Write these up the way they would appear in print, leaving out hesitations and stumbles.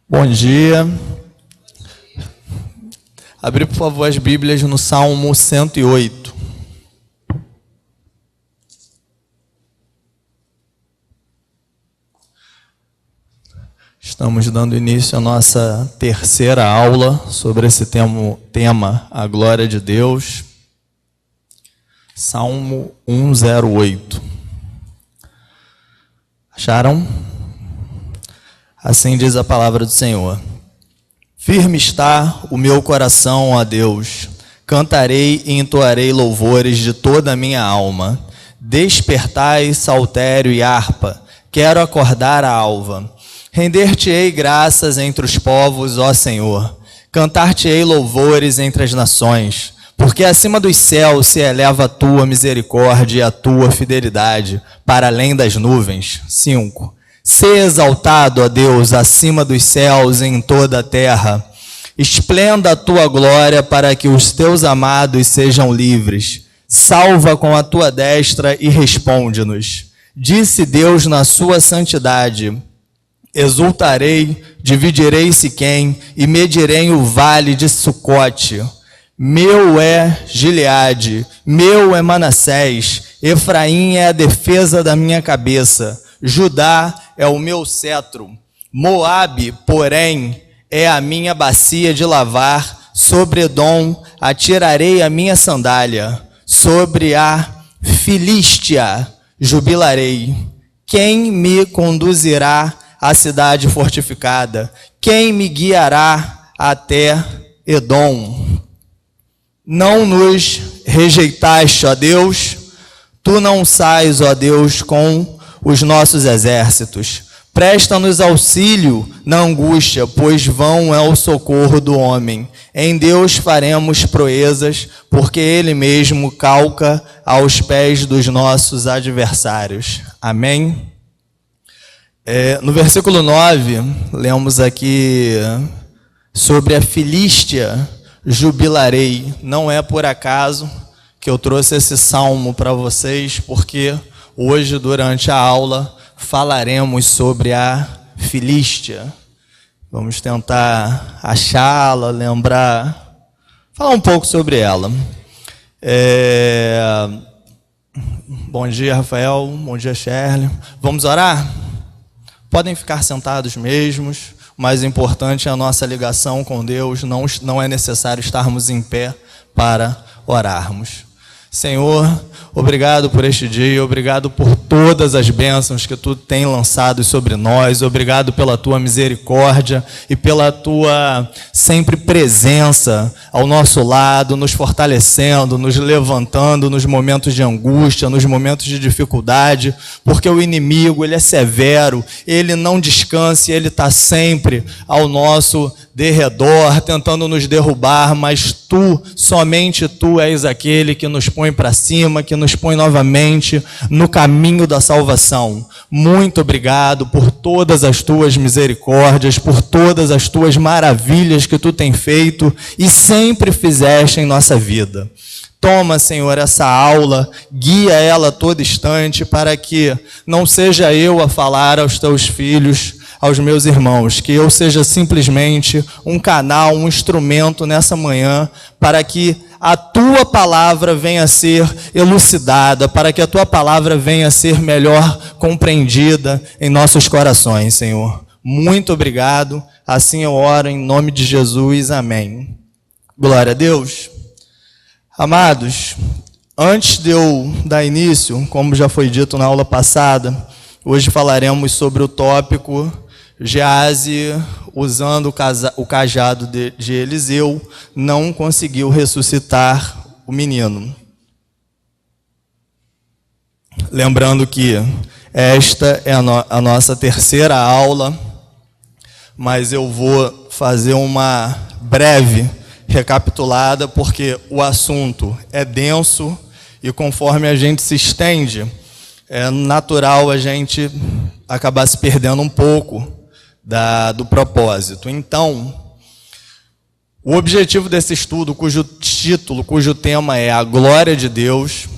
Bom dia. Abri, por favor, as Bíblias no Salmo 108. Estamos dando início à nossa terceira aula sobre esse tema, a glória de Deus. Salmo 108. Acharam? Assim diz a palavra do Senhor. Firme está o meu coração, ó Deus. Cantarei e entoarei louvores de toda a minha alma. Despertai saltério e harpa. Quero acordar a alva. Render-te-ei graças entre os povos, ó Senhor. Cantar-te-ei louvores entre as nações. Porque acima dos céus se eleva a tua misericórdia e a tua fidelidade, para além das nuvens. 5. Sê exaltado, ó Deus, acima dos céus e em toda a terra. Esplenda a tua glória para que os teus amados sejam livres. Salva com a tua destra e responde-nos. Disse Deus na sua santidade. Exultarei, dividirei Siquém e medirei o vale de Sucote. Meu é Gileade, meu é Manassés, Efraim é a defesa da minha cabeça. Judá é o meu cetro. Moabe, porém, é a minha bacia de lavar. Sobre Edom atirarei a minha sandália. Sobre a Filístia jubilarei. Quem me conduzirá à cidade fortificada? Quem me guiará até Edom? Não nos rejeitaste, ó Deus. Tu não sais, ó Deus, com os nossos exércitos. Presta-nos auxílio na angústia, pois vão é o socorro do homem. Em Deus faremos proezas, porque Ele mesmo calca aos pés dos nossos adversários. Amém? No versículo 9, lemos aqui sobre a Filístia, jubilarei. Não é por acaso que eu trouxe esse salmo para vocês, porque hoje, durante a aula, falaremos sobre a Filístia. Vamos tentar achá-la, lembrar, falar um pouco sobre ela. Bom dia, Rafael. Bom dia, Shirley. Vamos orar? Podem ficar sentados mesmos. O mais importante é a nossa ligação com Deus. Não é necessário estarmos em pé para orarmos. Senhor, obrigado por este dia, obrigado por todas as bênçãos que Tu tem lançado sobre nós, obrigado pela Tua misericórdia e pela Tua sempre presença ao nosso lado, nos fortalecendo, nos levantando nos momentos de angústia, nos momentos de dificuldade, porque o inimigo, ele é severo, ele não descansa e ele está sempre ao nosso derredor, tentando nos derrubar, mas Tu, somente Tu és aquele que nos põe para cima, que nos põe novamente no caminho da salvação. Muito obrigado por todas as Tuas misericórdias, por todas as Tuas maravilhas que Tu tem feito e sempre fizeste em nossa vida. Toma, Senhor, essa aula, guia ela a todo instante, para que não seja eu a falar aos Teus filhos, aos meus irmãos, que eu seja simplesmente um canal, um instrumento nessa manhã, para que a Tua palavra venha a ser elucidada, para que a Tua palavra venha a ser melhor compreendida em nossos corações, Senhor. Muito obrigado, assim eu oro em nome de Jesus, amém. Glória a Deus. Amados, antes de eu dar início, como já foi dito na aula passada, hoje falaremos sobre o tópico Geazi, usando o cajado de Eliseu, não conseguiu ressuscitar o menino. Lembrando que esta é a nossa terceira aula, mas eu vou fazer uma breve recapitulada, porque o assunto é denso e conforme a gente se estende, é natural a gente acabar se perdendo um pouco do propósito. Então, o objetivo desse estudo, cujo tema é a glória de Deus,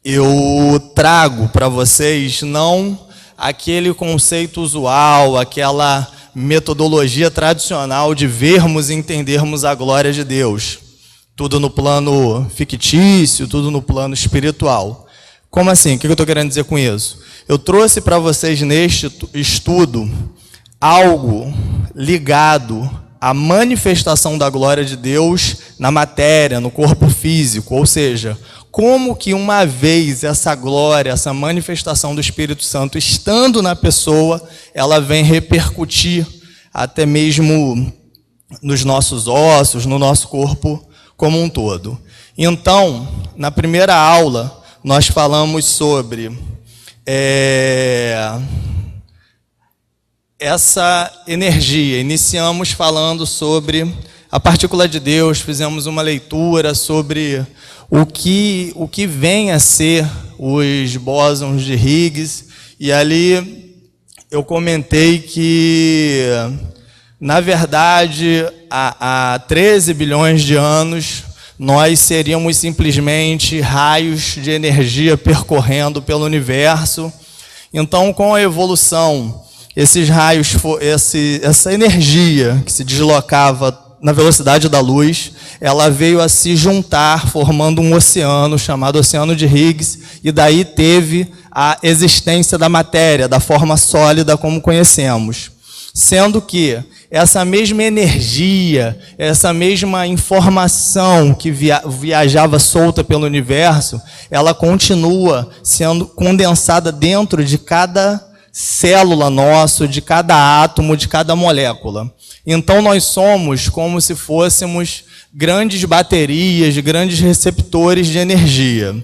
eu trago para vocês não aquele conceito usual, aquela metodologia tradicional de vermos e entendermos a glória de Deus. Tudo no plano fictício, tudo no plano espiritual. Como assim? O que eu estou querendo dizer com isso? Eu trouxe para vocês neste estudo algo ligado à manifestação da glória de Deus na matéria, no corpo físico, ou seja, como que uma vez essa glória, essa manifestação do Espírito Santo estando na pessoa, ela vem repercutir até mesmo nos nossos ossos, no nosso corpo como um todo. Então, na primeira aula, nós falamos sobre essa energia. Iniciamos falando sobre a partícula de Deus, fizemos uma leitura sobre o que vem a ser os bósons de Higgs, e ali eu comentei que, na verdade, há 13 bilhões de anos, nós seríamos simplesmente raios de energia percorrendo pelo universo. Então, com a evolução, esses raios, essa energia que se deslocava na velocidade da luz, ela veio a se juntar, formando um oceano chamado Oceano de Higgs, e daí teve a existência da matéria, da forma sólida como conhecemos. Sendo que essa mesma energia, essa mesma informação que viajava solta pelo universo, ela continua sendo condensada dentro de cada célula nossa, de cada átomo, de cada molécula. Então nós somos como se fôssemos grandes baterias, grandes receptores de energia.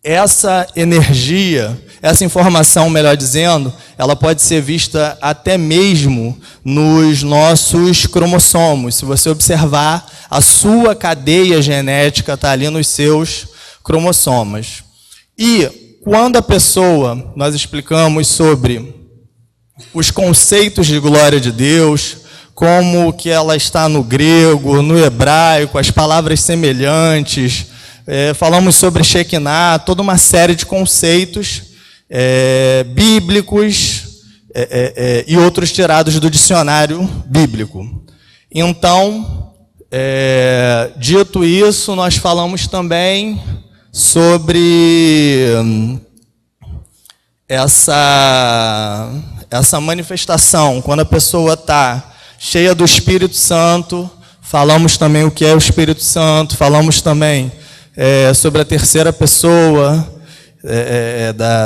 Essa energia, essa informação, melhor dizendo, ela pode ser vista até mesmo nos nossos cromossomos. Se você observar, a sua cadeia genética está ali nos seus cromossomas. E quando a pessoa, nós explicamos sobre os conceitos de glória de Deus, como que ela está no grego, no hebraico, as palavras semelhantes, falamos sobre Shekinah, toda uma série de conceitos bíblicos e outros tirados do dicionário bíblico. Então, dito isso, nós falamos também sobre essa manifestação, quando a pessoa está cheia do Espírito Santo. Falamos também o que é o Espírito Santo, falamos também sobre a terceira pessoa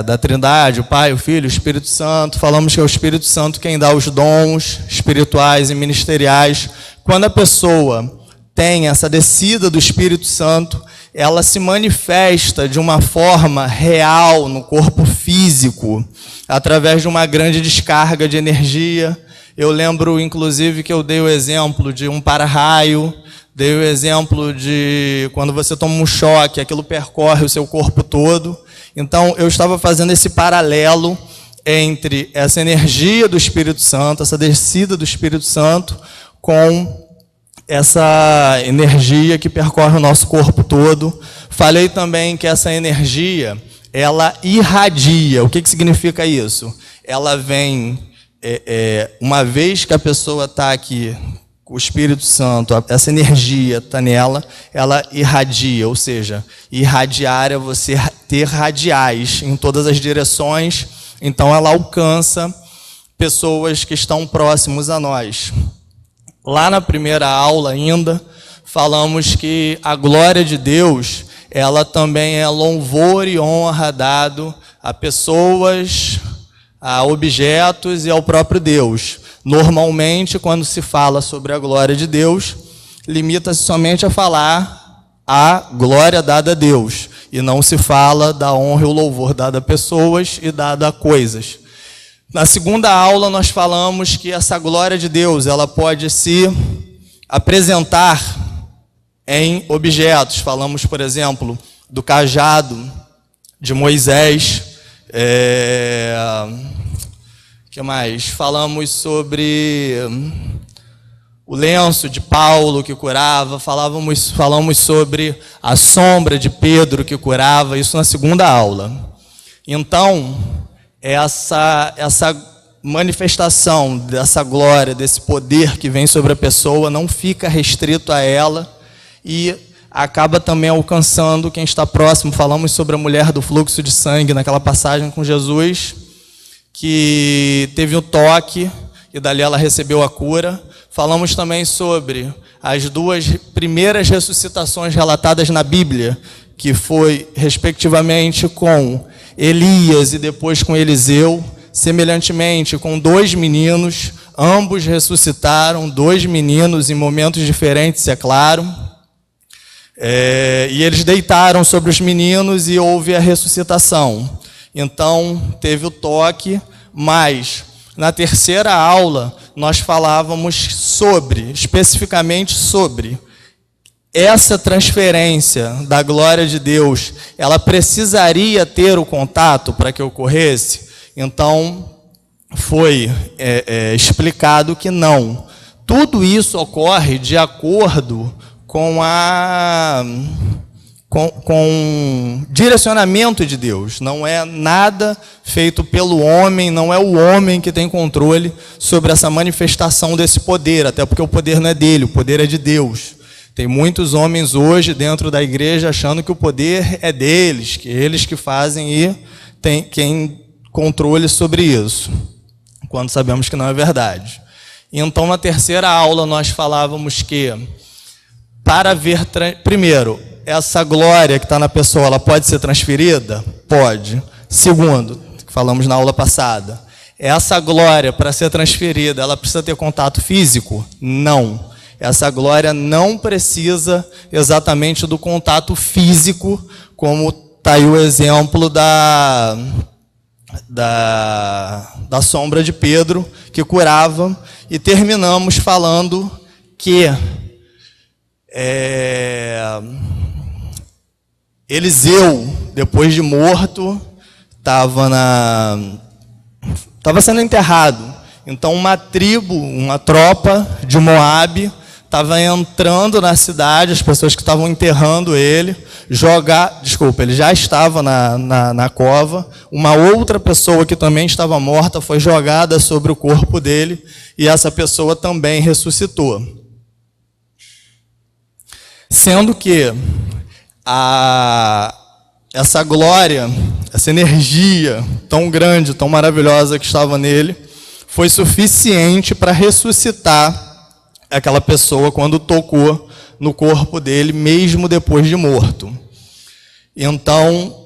da Trindade, o Pai, o Filho, o Espírito Santo. Falamos que é o Espírito Santo quem dá os dons espirituais e ministeriais. Quando a pessoa tem essa descida do Espírito Santo, ela se manifesta de uma forma real no corpo físico, através de uma grande descarga de energia. Eu lembro, inclusive, que eu dei o exemplo de um para-raio, dei o exemplo de quando você toma um choque, aquilo percorre o seu corpo todo. Então, eu estava fazendo esse paralelo entre essa energia do Espírito Santo, essa descida do Espírito Santo, com essa energia que percorre o nosso corpo todo. Falei também que essa energia, ela irradia. O que significa isso? Ela vem, uma vez que a pessoa está aqui, o Espírito Santo, essa energia está nela, ela irradia, ou seja, irradiar é você ter radiais em todas as direções, então ela alcança pessoas que estão próximos a nós. Lá na primeira aula ainda, falamos que a glória de Deus, ela também é louvor e honra dado a pessoas, a objetos e ao próprio Deus. Normalmente, quando se fala sobre a glória de Deus, limita-se somente a falar a glória dada a Deus, e não se fala da honra e o louvor dado a pessoas e dado a coisas. Na segunda aula, nós falamos que essa glória de Deus, ela pode se apresentar em objetos. Falamos, por exemplo, do cajado de Moisés. Que mais? Falamos sobre o lenço de Paulo que curava. Falamos sobre a sombra de Pedro que curava. Isso na segunda aula. Então, essa manifestação dessa glória, desse poder que vem sobre a pessoa, não fica restrito a ela e acaba também alcançando quem está próximo. Falamos sobre a mulher do fluxo de sangue naquela passagem com Jesus, que teve um toque e dali ela recebeu a cura. Falamos também sobre as duas primeiras ressuscitações relatadas na Bíblia, que foi respectivamente com Elias e depois com Eliseu, semelhantemente com 2 meninos, ambos ressuscitaram, 2 meninos em momentos diferentes, é claro. E eles deitaram sobre os meninos e houve a ressuscitação. Então, teve o toque, mas na terceira aula nós falávamos especificamente sobre essa transferência da glória de Deus. Ela precisaria ter o contato para que ocorresse? Então, foi explicado que não. Tudo isso ocorre de acordo com o direcionamento de Deus. Não é nada feito pelo homem, não é o homem que tem controle sobre essa manifestação desse poder, até porque o poder não é dele, o poder é de Deus. Tem muitos homens hoje dentro da igreja achando que o poder é deles, que eles que fazem e tem quem controle sobre isso, quando sabemos que não é verdade. Então, na terceira aula, nós falávamos que, para ver, primeiro, essa glória que está na pessoa, ela pode ser transferida? Pode. Segundo, que falamos na aula passada, essa glória, para ser transferida, ela precisa ter contato físico? Não. Essa glória não precisa exatamente do contato físico, como está aí o exemplo da sombra de Pedro, que curava, e terminamos falando que Eliseu, depois de morto, estava sendo enterrado. Então uma tropa de Moabe estava entrando na cidade, as pessoas que estavam enterrando ele, ele já estava na cova, uma outra pessoa que também estava morta foi jogada sobre o corpo dele, e essa pessoa também ressuscitou. Sendo que essa glória, essa energia tão grande, tão maravilhosa que estava nele, foi suficiente para ressuscitar aquela pessoa quando tocou no corpo dele, mesmo depois de morto. Então,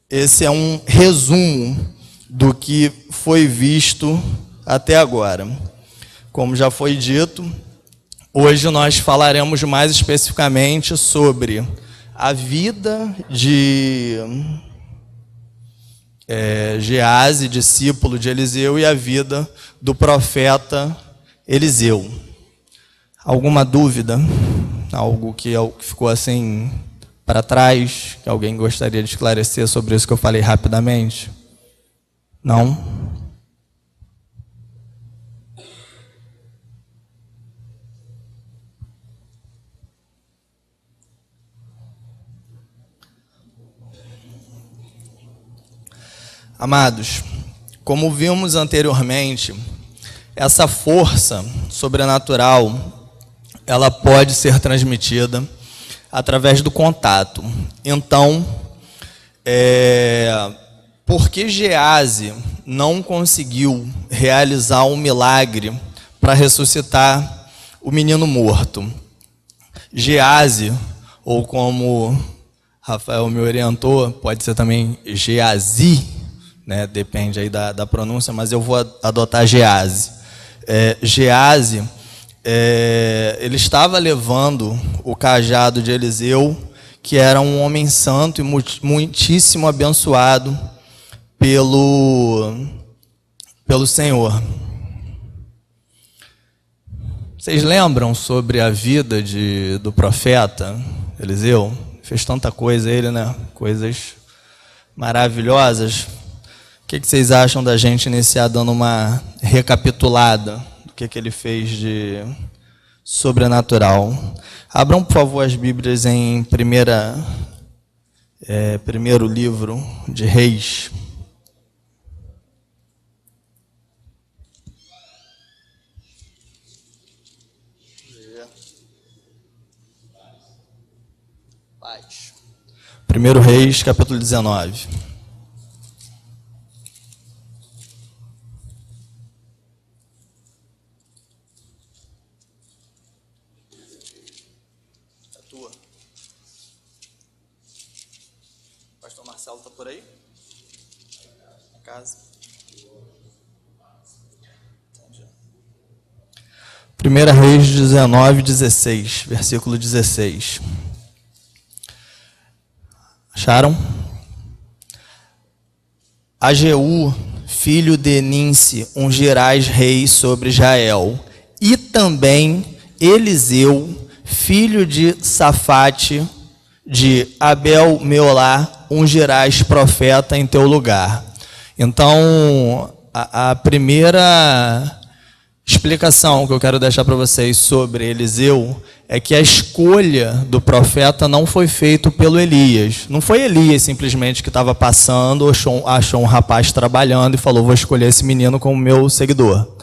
esse é um resumo do que foi visto até agora. Como já foi dito, hoje nós falaremos mais especificamente sobre a vida de Geazi, discípulo de Eliseu, e a vida do profeta Eliseu. Alguma dúvida? Algo que ficou assim para trás, que alguém gostaria de esclarecer sobre isso que eu falei rapidamente? Não? Amados, como vimos anteriormente, essa força sobrenatural, ela pode ser transmitida através do contato. Então, porque Geazi não conseguiu realizar um milagre para ressuscitar o menino morto? Geazi, ou como Rafael me orientou, pode ser também Geazi, né? Depende aí da pronúncia, mas eu vou adotar Geazi. Geazi, ele estava levando o cajado de Eliseu, que era um homem santo e muitíssimo abençoado pelo Senhor. Vocês lembram sobre a vida do profeta Eliseu? Fez tanta coisa ele, né? Coisas maravilhosas. O que vocês acham da gente iniciar dando uma recapitulada do que ele fez de sobrenatural? Abram, por favor, as Bíblias em Primeiro livro de Reis. Primeiro Reis, capítulo 19. É tua. Pastor Marcelo está por aí? Na casa. Primeira Reis 19, 16, versículo 16. Acharam? A Jeú, filho de Ninsi, ungirás rei sobre Israel, e também Eliseu, filho de Safate, de Abel-Meolá, ungirás profeta em teu lugar. Então, a primeira explicação que eu quero deixar para vocês sobre Eliseu é que a escolha do profeta não foi feita pelo Elias. Não foi Elias simplesmente que estava passando, achou um rapaz trabalhando e falou, vou escolher esse menino como meu seguidor.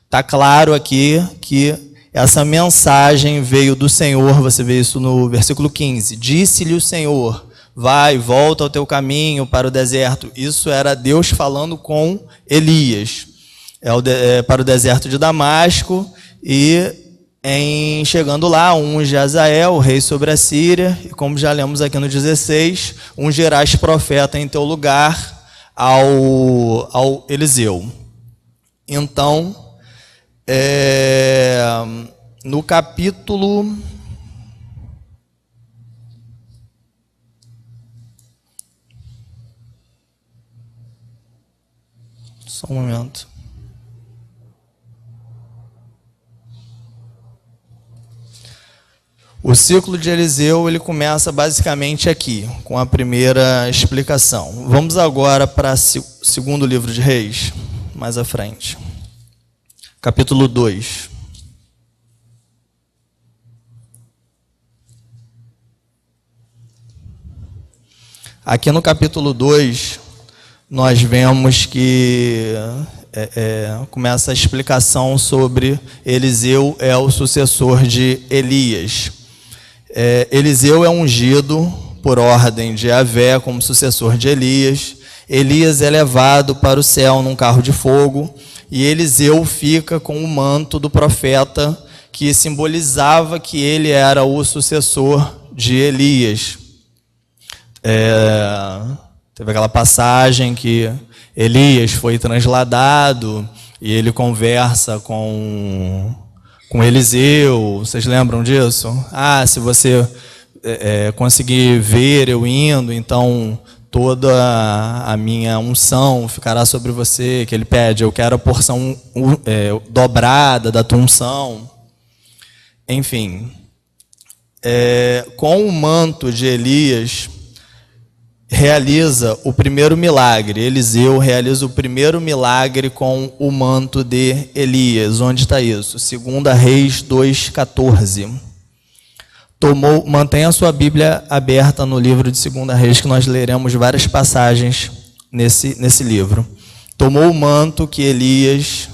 Está claro aqui que essa mensagem veio do Senhor, você vê isso no versículo 15. Disse-lhe o Senhor, vai, volta ao teu caminho para o deserto. Isso era Deus falando com Elias. Para o deserto de Damasco, e chegando lá, unge Azael, rei sobre a Síria, e como já lemos aqui no 16, ungirás profeta em teu lugar ao Eliseu. Então, no capítulo... Só um momento. O ciclo de Eliseu, ele começa basicamente aqui, com a primeira explicação. Vamos agora para o segundo livro de Reis, mais à frente. Capítulo 2. Aqui no capítulo 2, nós vemos que começa a explicação sobre Eliseu é o sucessor de Elias. Eliseu é ungido por ordem de Yahvé como sucessor de Elias. Elias é levado para o céu num carro de fogo e Eliseu fica com o manto do profeta que simbolizava que ele era o sucessor de Elias. Teve aquela passagem que Elias foi transladado e ele conversa com Eliseu, vocês lembram disso? Se você conseguir ver eu indo, então toda a minha unção ficará sobre você, que ele pede, eu quero a porção dobrada da tua unção. Enfim, com o manto de Elias, realiza o primeiro milagre. Eliseu realiza o primeiro milagre com o manto de Elias. Onde está isso? 2 Reis 2,14. Mantenha a sua Bíblia aberta no livro de 2 Reis, que nós leremos várias passagens nesse livro. Tomou o manto que Elias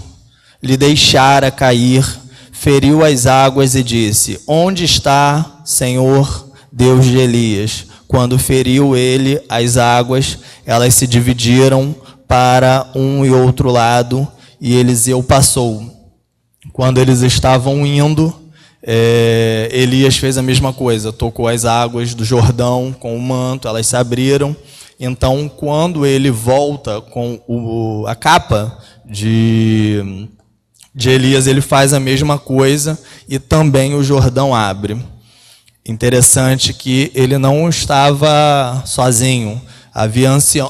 lhe deixara cair, feriu as águas e disse, onde está, Senhor, Deus de Elias? Quando feriu ele as águas, elas se dividiram para um e outro lado, e Eliseu passou. Quando eles estavam indo, Elias fez a mesma coisa, tocou as águas do Jordão com o manto, elas se abriram. Então, quando ele volta com a capa de Elias, ele faz a mesma coisa e também o Jordão abre. Interessante que ele não estava sozinho. Havia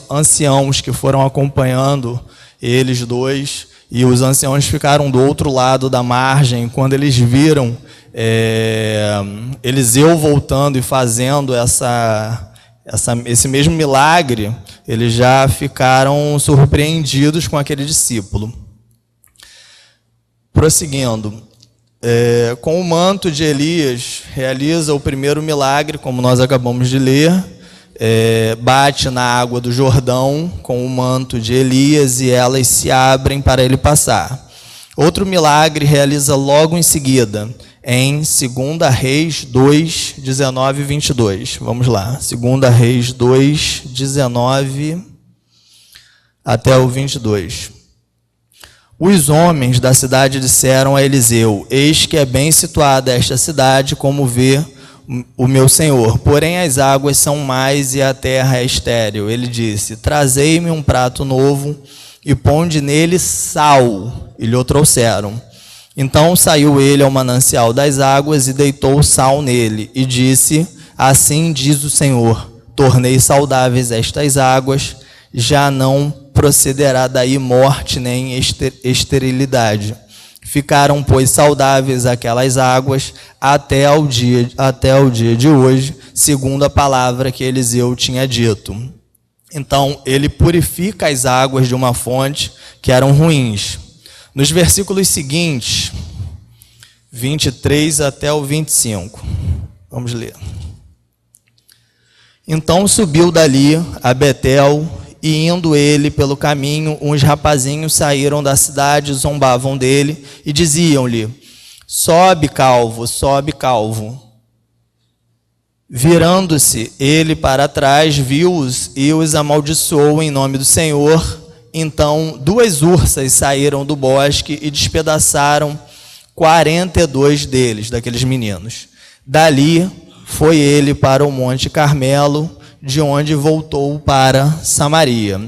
anciãos que foram acompanhando eles dois, e os anciãos ficaram do outro lado da margem. Quando eles viram Eliseu voltando e fazendo esse mesmo milagre, eles já ficaram surpreendidos com aquele discípulo. Prosseguindo. Com o manto de Elias, realiza o primeiro milagre, como nós acabamos de ler, bate na água do Jordão com o manto de Elias e elas se abrem para ele passar. Outro milagre realiza logo em seguida, em 2 Reis 2, 19 e 22. Vamos lá, 2 Reis 2, 19 até o 22. Os homens da cidade disseram a Eliseu: eis que é bem situada esta cidade, como vê o meu senhor, porém as águas são mais e a terra é estéril. Ele disse: trazei-me um prato novo e ponde nele sal. E lhe o trouxeram. Então saiu ele ao manancial das águas e deitou sal nele, e disse: assim diz o Senhor, tornei saudáveis estas águas, já não procederá daí morte nem esterilidade. Ficaram, pois, saudáveis aquelas águas até o dia de hoje, segundo a palavra que Eliseu tinha dito. Então, ele purifica as águas de uma fonte que eram ruins. Nos versículos seguintes, 23 até o 25, vamos ler. Então subiu dali a Betel, e indo ele pelo caminho, uns rapazinhos saíram da cidade, zombavam dele e diziam-lhe: sobe, calvo, sobe, calvo. Virando-se ele para trás, viu-os e os amaldiçoou em nome do Senhor. Então 2 ursas saíram do bosque e despedaçaram 42 deles, daqueles meninos. Dali foi ele para o Monte Carmelo, de onde voltou para Samaria.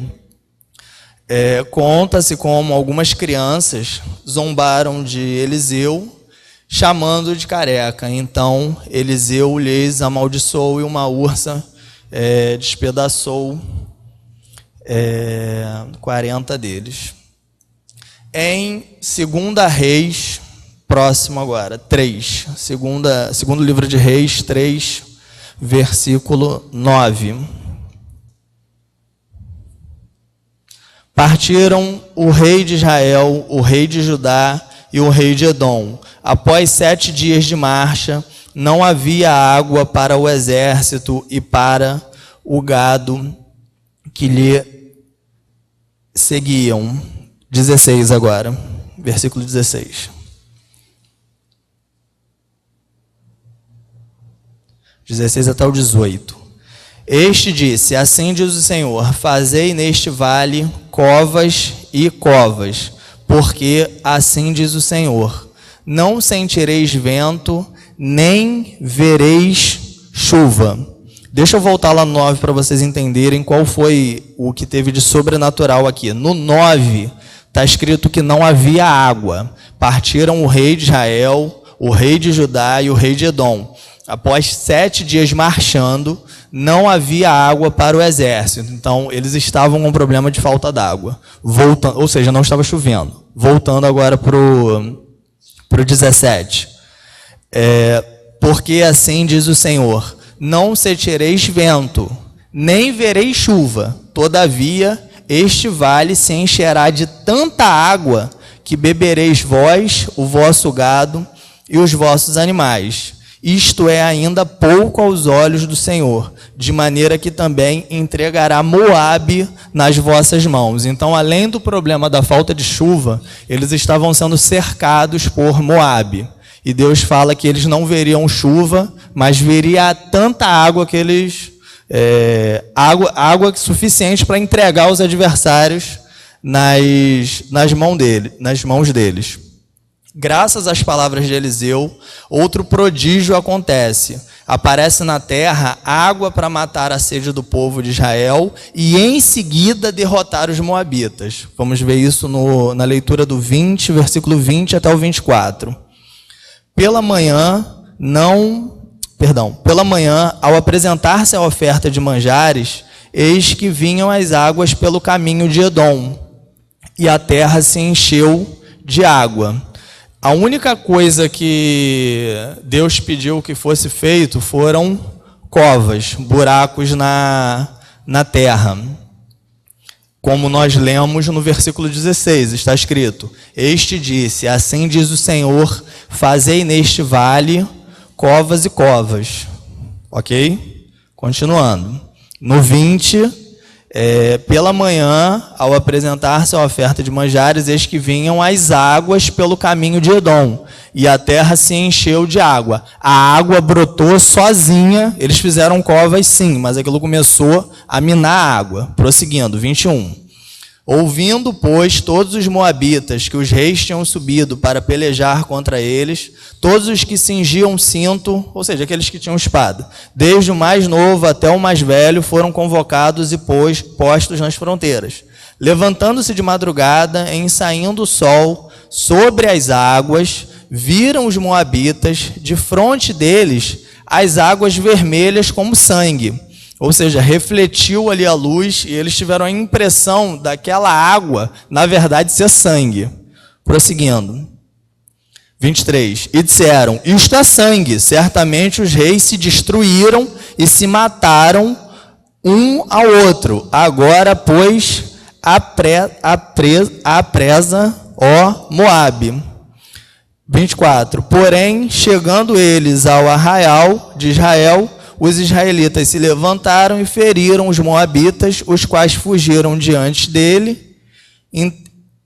Conta-se como algumas crianças zombaram de Eliseu, chamando de careca. Então Eliseu lhes amaldiçoou e uma ursa despedaçou 40 deles. Em 2 Reis, próximo agora, 3. Segundo livro de Reis, 3, versículo 9. Partiram o rei de Israel, o rei de Judá e o rei de Edom. Após 7 dias de marcha, não havia água para o exército e para o gado que lhe seguiam. 16 agora, versículo 16. 16 até o 18. Este disse: assim diz o Senhor, fazei neste vale covas e covas, porque assim diz o Senhor, não sentireis vento, nem vereis chuva. Deixa eu voltar lá no 9 para vocês entenderem qual foi o que teve de sobrenatural aqui. No 9 está escrito que não havia água. Partiram o rei de Israel, o rei de Judá e o rei de Edom. Após 7 dias marchando, não havia água para o exército. Então, eles estavam com problema de falta d'água. Ou seja, não estava chovendo. Voltando agora para o 17. Porque assim diz o Senhor, não sentireis vento, nem vereis chuva. Todavia, este vale se encherá de tanta água, que bebereis vós, o vosso gado e os vossos animais. Isto é ainda pouco aos olhos do Senhor, de maneira que também entregará Moabe nas vossas mãos. Então, além do problema da falta de chuva, eles estavam sendo cercados por Moabe. E Deus fala que eles não veriam chuva, mas veria tanta água que eles... água suficiente para entregar os adversários nas mãos deles. Graças às palavras de Eliseu, outro prodígio acontece. Aparece na terra água para matar a sede do povo de Israel e em seguida derrotar os moabitas. Vamos ver isso na leitura do 20, versículo 20 até o 24. Pela manhã, ao apresentar-se a oferta de manjares, eis que vinham as águas pelo caminho de Edom, e a terra se encheu de água. A única coisa que Deus pediu que fosse feito foram covas, buracos na terra. Como nós lemos no versículo 16, está escrito: este disse, assim diz o Senhor, fazei neste vale covas e covas. Ok? Continuando. No 20, pela manhã, ao apresentar-se a oferta de manjares, eis que vinham as águas pelo caminho de Edom, e a terra se encheu de água. A água brotou sozinha, eles fizeram covas sim, mas aquilo começou a minar a água. Prosseguindo, 21. Ouvindo, pois, todos os moabitas que os reis tinham subido para pelejar contra eles, todos os que cingiam cinto, ou seja, aqueles que tinham espada, desde o mais novo até o mais velho, foram convocados e postos nas fronteiras. Levantando-se de madrugada, em saindo o sol sobre as águas, viram os moabitas, de fronte deles, as águas vermelhas como sangue. Ou seja, refletiu ali a luz e eles tiveram a impressão daquela água, na verdade, ser sangue. Prosseguindo. 23. E disseram, isto é sangue. Certamente os reis se destruíram e se mataram um ao outro. Agora, pois, a presa, ó Moabe. 24. Porém, chegando eles ao arraial de Israel, os israelitas se levantaram e feriram os moabitas, os quais fugiram diante dele.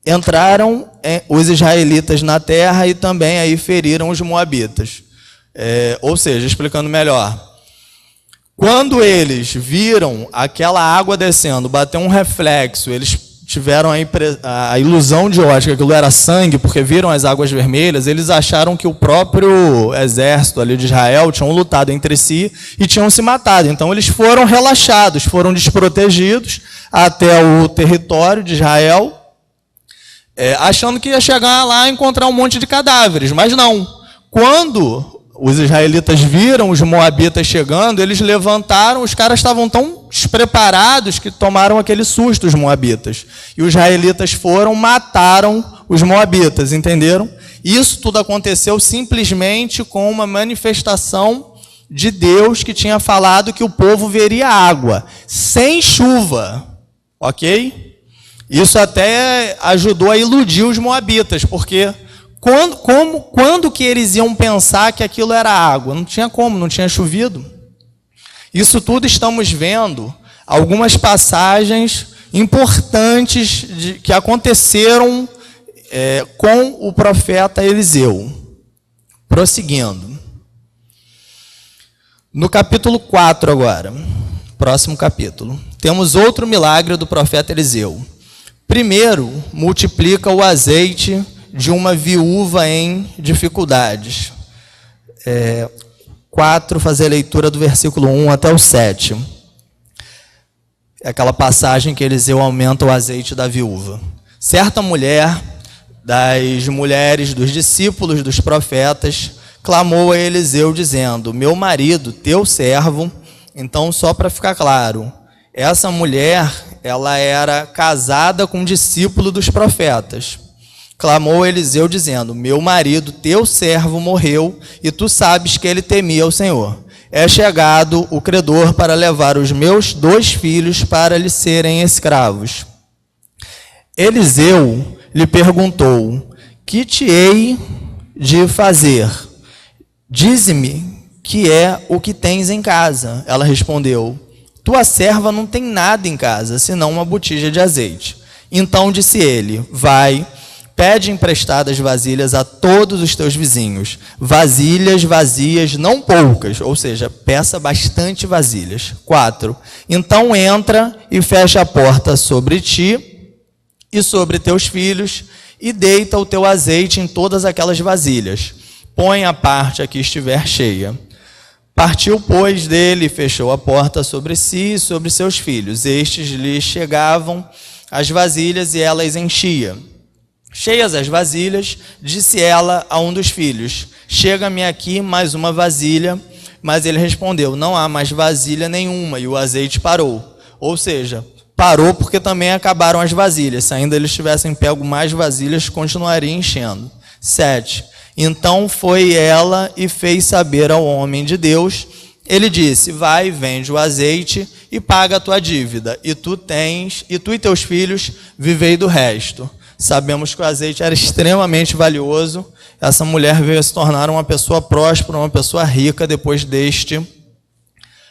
Entraram os israelitas na terra e também aí feriram os moabitas. Ou seja, explicando melhor, quando eles viram aquela água descendo, bateu um reflexo, eles tiveram a ilusão de ótica que aquilo era sangue, porque viram as águas vermelhas, eles acharam que o próprio exército ali de Israel tinham lutado entre si e tinham se matado. Então eles foram relaxados, foram desprotegidos até o território de Israel, achando que ia chegar lá e encontrar um monte de cadáveres, mas não. Quando os israelitas viram os moabitas chegando, eles levantaram, os caras estavam tão despreparados que tomaram aquele susto, os moabitas. E os israelitas foram, mataram os moabitas, entenderam? Isso tudo aconteceu simplesmente com uma manifestação de Deus que tinha falado que o povo veria água, sem chuva, ok? Isso até ajudou a iludir os moabitas, porque quando que eles iam pensar que aquilo era água? Não tinha como, não tinha chovido. Isso tudo estamos vendo algumas passagens importantes que aconteceram com o profeta Eliseu. Prosseguindo. No capítulo 4 agora, próximo capítulo, temos outro milagre do profeta Eliseu. Primeiro, multiplica o azeite de uma viúva em dificuldades. 4, fazer a leitura do versículo 1 até o 7. É aquela passagem que Eliseu aumenta o azeite da viúva. Certa mulher, das mulheres dos discípulos dos profetas, clamou a Eliseu dizendo, meu marido, teu servo. Então, só para ficar claro, essa mulher, ela era casada com um discípulo dos profetas. Clamou Eliseu dizendo, meu marido, teu servo, morreu, e tu sabes que ele temia o Senhor. É chegado o credor para levar os meus 2 filhos para lhe serem escravos. Eliseu lhe perguntou, que te hei de fazer? Dize-me que é o que tens em casa. Ela respondeu, tua serva não tem nada em casa, senão uma botija de azeite. Então disse ele, vai, pede emprestadas vasilhas a todos os teus vizinhos, vasilhas vazias, não poucas, ou seja, peça bastante vasilhas. 4. Então entra e fecha a porta sobre ti e sobre teus filhos, e deita o teu azeite em todas aquelas vasilhas. Põe a parte a que estiver cheia. Partiu, pois, dele e fechou a porta sobre si e sobre seus filhos. Estes lhe chegavam as vasilhas e ela as enchia. Cheias as vasilhas, disse ela a um dos filhos, chega-me aqui mais uma vasilha. Mas ele respondeu, não há mais vasilha nenhuma, e o azeite parou. Ou seja, parou porque também acabaram as vasilhas. Se ainda eles tivessem pego mais vasilhas, continuaria enchendo. 7. Então foi ela e fez saber ao homem de Deus. Ele disse, vai, vende o azeite e paga a tua dívida, e tu e teus filhos vivei do resto. Sabemos que o azeite era extremamente valioso. Essa mulher veio a se tornar uma pessoa próspera, uma pessoa rica depois deste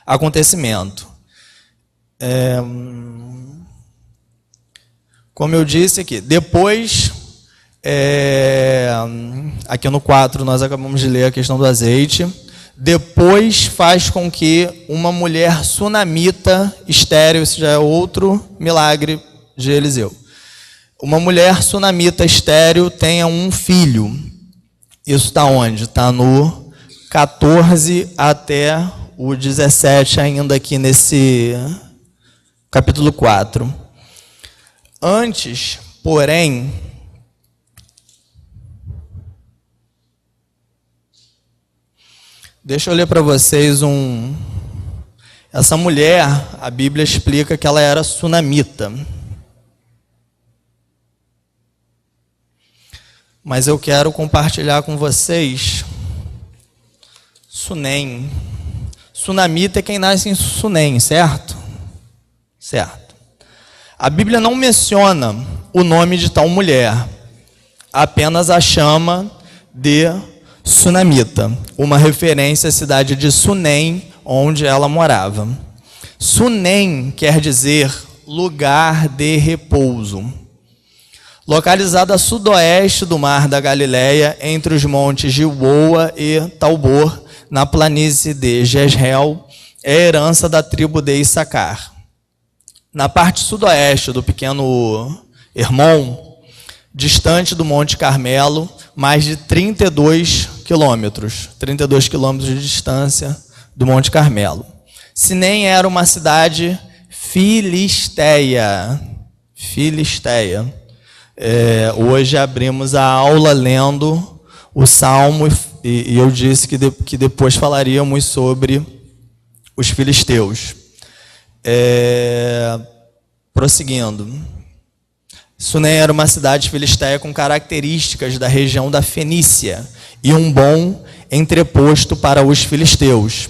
acontecimento. Como eu disse aqui, depois, aqui no 4 nós acabamos de ler a questão do azeite. Depois faz com que uma mulher sunamita estéril, isso já é outro milagre de Eliseu. Uma mulher sunamita estéril tenha um filho. Isso está onde? Está no 14 até o 17, ainda aqui nesse capítulo 4. Antes, porém, deixa eu ler para vocês essa mulher, a Bíblia explica que ela era sunamita. Mas eu quero compartilhar com vocês Sunem. Sunamita é quem nasce em Sunem, certo? Certo. A Bíblia não menciona o nome de tal mulher, apenas a chama de Sunamita, uma referência à cidade de Sunem, onde ela morava. Sunem quer dizer lugar de repouso. Localizada a sudoeste do mar da Galileia, entre os montes Gilboa e Talbor, na planície de Jezreel, é a herança da tribo de Issacar. Na parte sudoeste do pequeno Hermon, distante do Monte Carmelo, mais de 32 quilômetros de distância do Monte Carmelo. Sinem era uma cidade filisteia. Hoje abrimos a aula lendo o Salmo e eu disse que depois falaríamos sobre os filisteus. Prosseguindo. Sunem era uma cidade filisteia com características da região da Fenícia e um bom entreposto para os filisteus.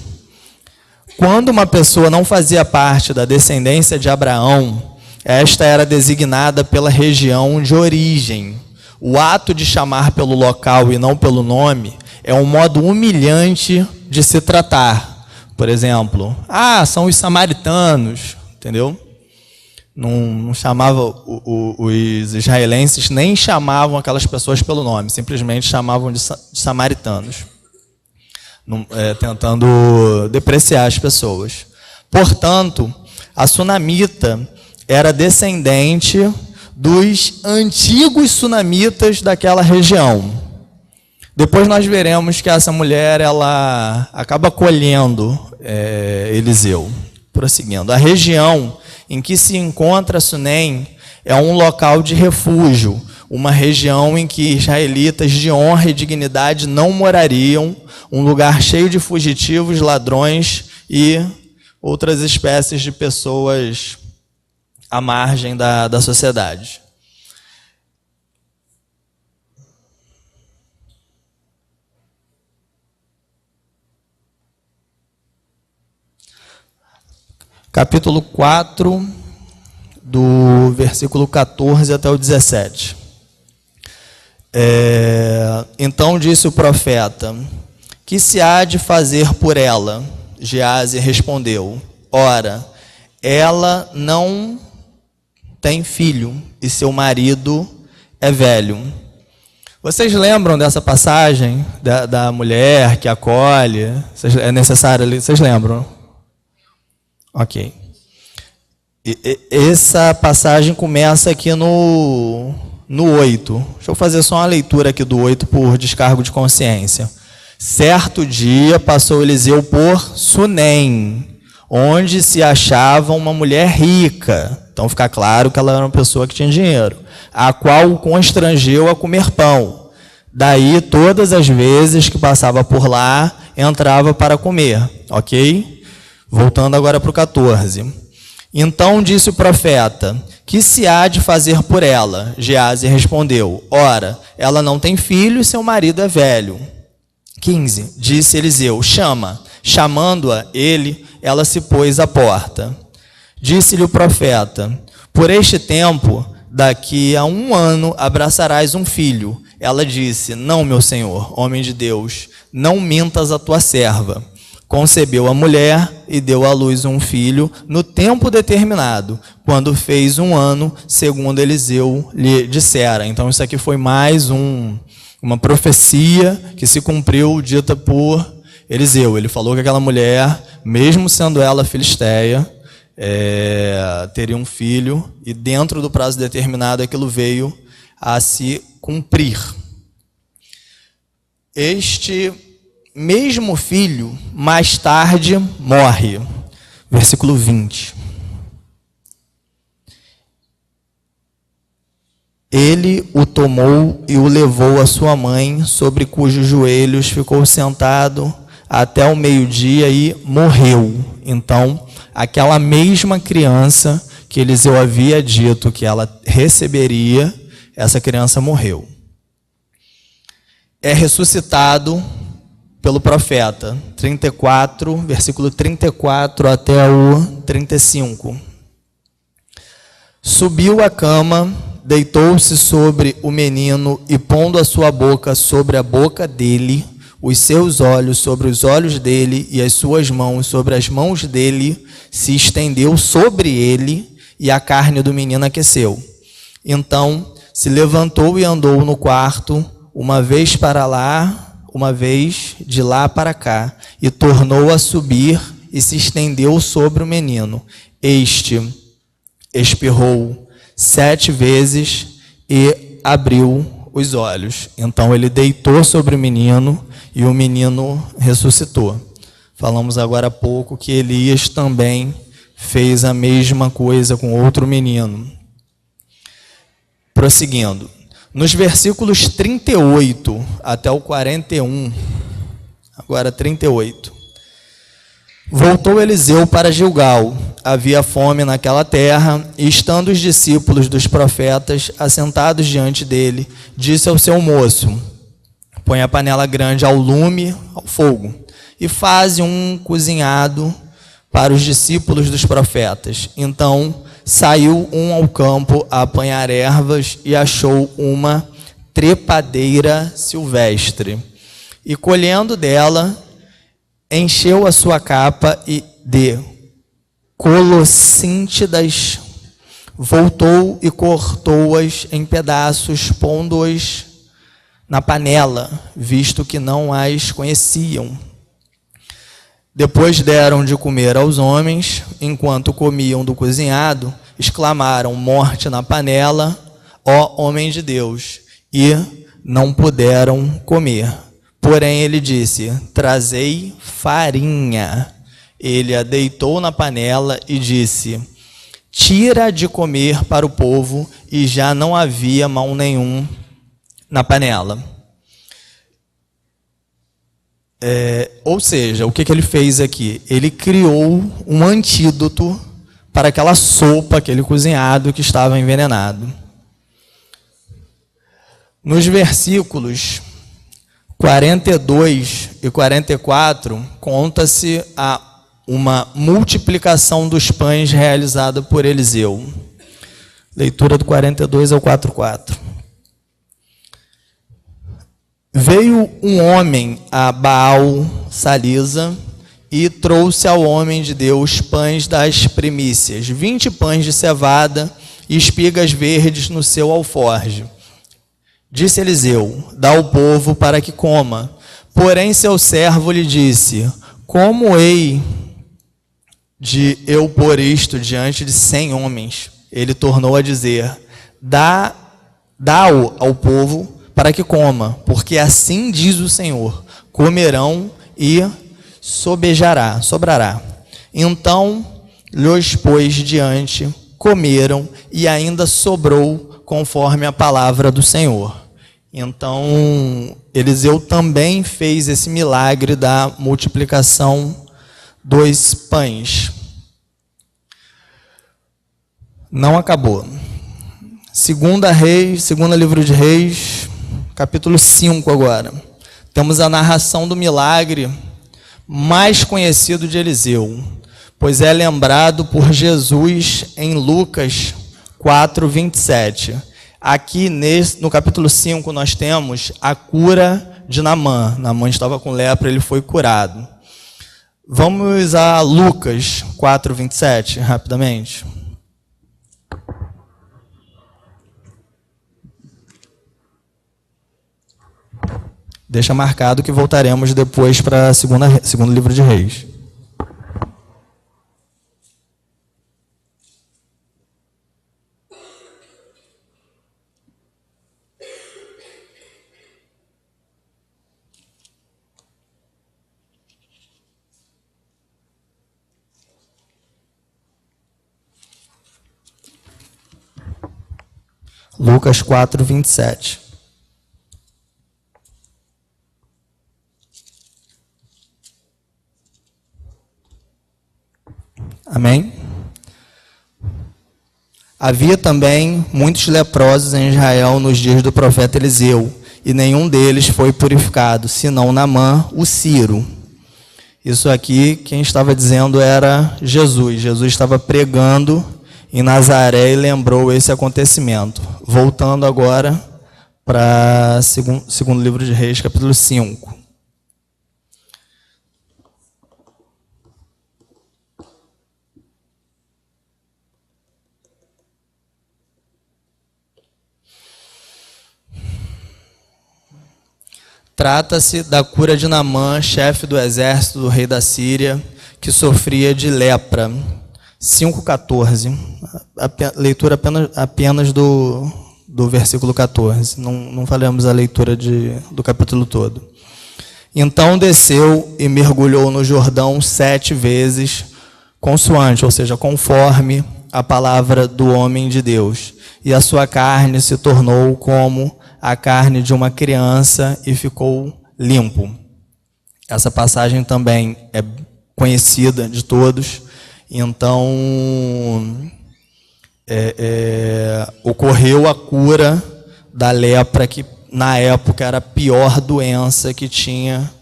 Quando uma pessoa não fazia parte da descendência de Abraão, esta era designada pela região de origem. O ato de chamar pelo local e não pelo nome é um modo humilhante de se tratar. Por exemplo, são os samaritanos, entendeu? Não chamava os israelenses, nem chamavam aquelas pessoas pelo nome, simplesmente chamavam de samaritanos, tentando depreciar as pessoas. Portanto, a sunamita era descendente dos antigos sunamitas daquela região. Depois nós veremos que essa mulher ela acaba acolhendo Eliseu. Prosseguindo, a região em que se encontra Sunem é um local de refúgio, uma região em que israelitas de honra e dignidade não morariam, um lugar cheio de fugitivos, ladrões e outras espécies de pessoas à margem da sociedade. Capítulo 4, do versículo 14 até o 17. Então disse o profeta: que se há de fazer por ela? Geazi respondeu: ora, ela não tem filho e seu marido é velho. Vocês lembram dessa passagem da mulher que acolhe? É necessário ali? Vocês lembram? Ok. Essa passagem começa aqui no 8. Deixa eu fazer só uma leitura aqui do 8 por descargo de consciência. Certo dia passou Eliseu por Sunem, onde se achava uma mulher rica. Então fica claro que ela era uma pessoa que tinha dinheiro, a qual o constrangeu a comer pão. Daí, todas as vezes que passava por lá, entrava para comer. Ok? Voltando agora para o 14. Então disse o profeta: que se há de fazer por ela? Geazi respondeu: ora, ela não tem filho e seu marido é velho. 15. Disse Eliseu: chama. Chamando-a ela se pôs à porta. Disse-lhe o profeta: por este tempo, daqui a 1 ano, abraçarás um filho. Ela disse: não, meu senhor, homem de Deus, não mintas a tua serva. Concebeu a mulher e deu à luz um filho no tempo determinado, quando fez 1 ano, segundo Eliseu lhe dissera. Então isso aqui foi mais uma profecia que se cumpriu, dita por Eliseu. Ele falou que aquela mulher, mesmo sendo ela filisteia, teria um filho, e dentro do prazo determinado aquilo veio a se cumprir. Este mesmo filho, mais tarde, morre. Versículo 20. Ele o tomou e o levou à sua mãe, sobre cujos joelhos ficou sentado até o meio-dia e morreu. Então, aquela mesma criança que Eliseu havia dito que ela receberia, essa criança morreu. É ressuscitado pelo profeta, 34, versículo 34 até o 35. Subiu à cama, deitou-se sobre o menino e, pondo a sua boca sobre a boca dele, os seus olhos sobre os olhos dele e as suas mãos sobre as mãos dele, se estendeu sobre ele e a carne do menino aqueceu. Então se levantou e andou no quarto, uma vez para lá, uma vez de lá para cá, e tornou a subir e se estendeu sobre o menino. Este espirrou 7 vezes e abriu os olhos. Então ele deitou sobre o menino e o menino ressuscitou. Falamos agora há pouco que Elias também fez a mesma coisa com outro menino. Prosseguindo. Nos versículos 38 até o 41, agora 38. Voltou Eliseu para Gilgal. Havia fome naquela terra, e estando os discípulos dos profetas assentados diante dele, disse ao seu moço: põe a panela grande ao lume, ao fogo, e faze um cozinhado para os discípulos dos profetas. Então saiu um ao campo a apanhar ervas e achou uma trepadeira silvestre. E colhendo dela, encheu a sua capa e de colossíntidas, voltou e cortou-as em pedaços, pondo-as na panela, visto que não as conheciam. Depois deram de comer aos homens, enquanto comiam do cozinhado, exclamaram: morte na panela, ó homem de Deus, e não puderam comer. Porém ele disse: trazei farinha. Ele a deitou na panela e disse: tira de comer para o povo, e já não havia mal nenhum na panela. Ou seja, o que ele fez aqui? Ele criou um antídoto para aquela sopa, aquele cozinhado que estava envenenado. Nos versículos 42 e 44, conta-se uma multiplicação dos pães realizada por Eliseu. Leitura do 42 ao 44. Veio um homem a Baal-Salisa e trouxe ao homem de Deus pães das primícias, 20 pães de cevada e espigas verdes no seu alforje. Disse Eliseu: dá ao povo para que coma. Porém seu servo lhe disse: como hei de eu pôr isto diante de 100 homens? Ele tornou a dizer: dá-o ao povo para que coma, porque assim diz o Senhor: comerão e sobrará. Então lhes pôs diante, comeram, e ainda sobrou, conforme a palavra do Senhor. Então Eliseu também fez esse milagre da multiplicação dos pães. Não acabou. Segunda livro de Reis, capítulo 5 agora. Temos a narração do milagre mais conhecido de Eliseu, pois é lembrado por Jesus em Lucas 4, 27. Aqui no capítulo 5 nós temos a cura de Naamã. Naamã estava com lepra, ele foi curado. Vamos a Lucas 4:27, rapidamente. Deixa marcado que voltaremos depois para segundo livro de Reis. Lucas 4:27. Amém? Havia também muitos leprosos em Israel nos dias do profeta Eliseu, e nenhum deles foi purificado, senão Naamã, o sírio. Isso aqui, quem estava dizendo era Jesus. Jesus estava pregando em Nazaré e lembrou esse acontecimento. Voltando agora para segundo livro de Reis, capítulo 5. Trata-se da cura de Naamã, chefe do exército do rei da Síria, que sofria de lepra. 5:14. Leitura apenas do versículo 14. Não faremos a leitura do capítulo todo. Então desceu e mergulhou no Jordão 7 vezes, consoante, ou seja, conforme a palavra do homem de Deus. E a sua carne se tornou como a carne de uma criança e ficou limpo. Essa passagem também é conhecida de todos. Então, ocorreu a cura da lepra, que na época era a pior doença que tinha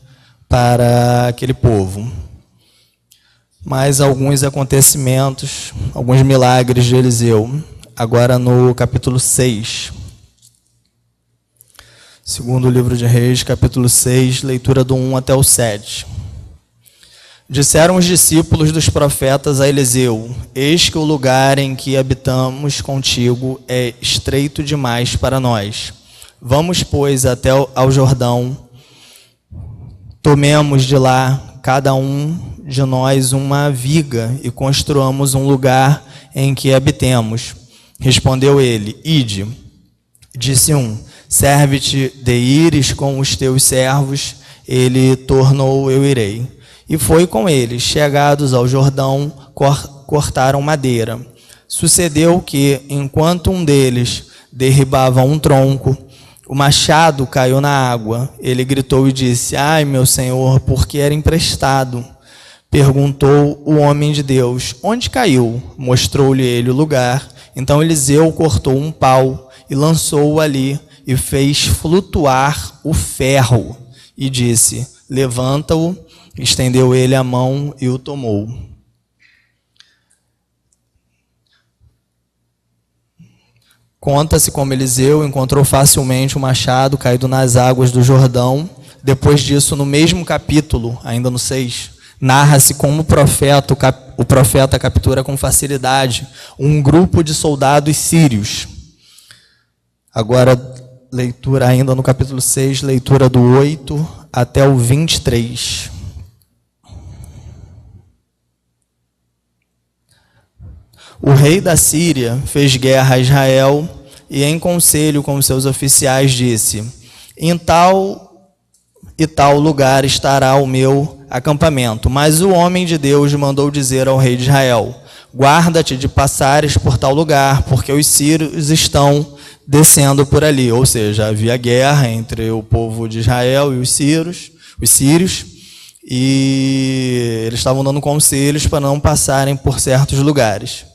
para aquele povo. Mais alguns acontecimentos, alguns milagres de Eliseu. Agora no capítulo 6. Segundo livro de Reis, capítulo 6, leitura do 1 até o 7. Disseram os discípulos dos profetas a Eliseu: eis que o lugar em que habitamos contigo é estreito demais para nós. Vamos, pois, até ao Jordão, tomemos de lá cada um de nós uma viga e construamos um lugar em que habitemos. Respondeu ele: ide. Disse um: serve-te de ires com os teus servos. Ele tornou: eu irei. E foi com eles. Chegados ao Jordão, cortaram madeira. Sucedeu que, enquanto um deles derribava um tronco, o machado caiu na água. Ele gritou e disse: ai, meu senhor, porque era emprestado. Perguntou o homem de Deus: onde caiu? Mostrou-lhe ele o lugar. Então Eliseu cortou um pau e lançou-o ali, e fez flutuar o ferro, e disse: levanta-o. Estendeu ele a mão e o tomou. Conta-se como Eliseu encontrou facilmente o machado caído nas águas do Jordão. Depois disso, no mesmo capítulo, ainda no 6, narra-se como o profeta captura com facilidade um grupo de soldados sírios. Agora, leitura ainda no capítulo 6, leitura do 8 até o 23. O rei da Síria fez guerra a Israel e, em conselho com seus oficiais, disse: em tal e tal lugar estará o meu acampamento. Mas o homem de Deus mandou dizer ao rei de Israel: guarda-te de passares por tal lugar, porque os sírios estão descendo por ali. Ou seja, havia guerra entre o povo de Israel e os sírios, e eles estavam dando conselhos para não passarem por certos lugares.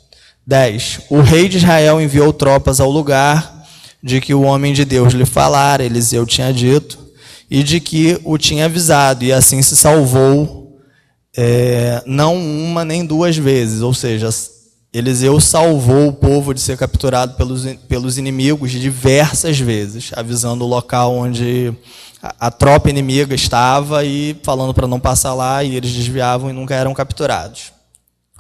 10. O rei de Israel enviou tropas ao lugar de que o homem de Deus lhe falara, Eliseu tinha dito, e de que o tinha avisado, e assim se salvou, não uma nem duas vezes. Ou seja, Eliseu salvou o povo de ser capturado pelos inimigos diversas vezes, avisando o local onde a tropa inimiga estava e falando para não passar lá, e eles desviavam e nunca eram capturados.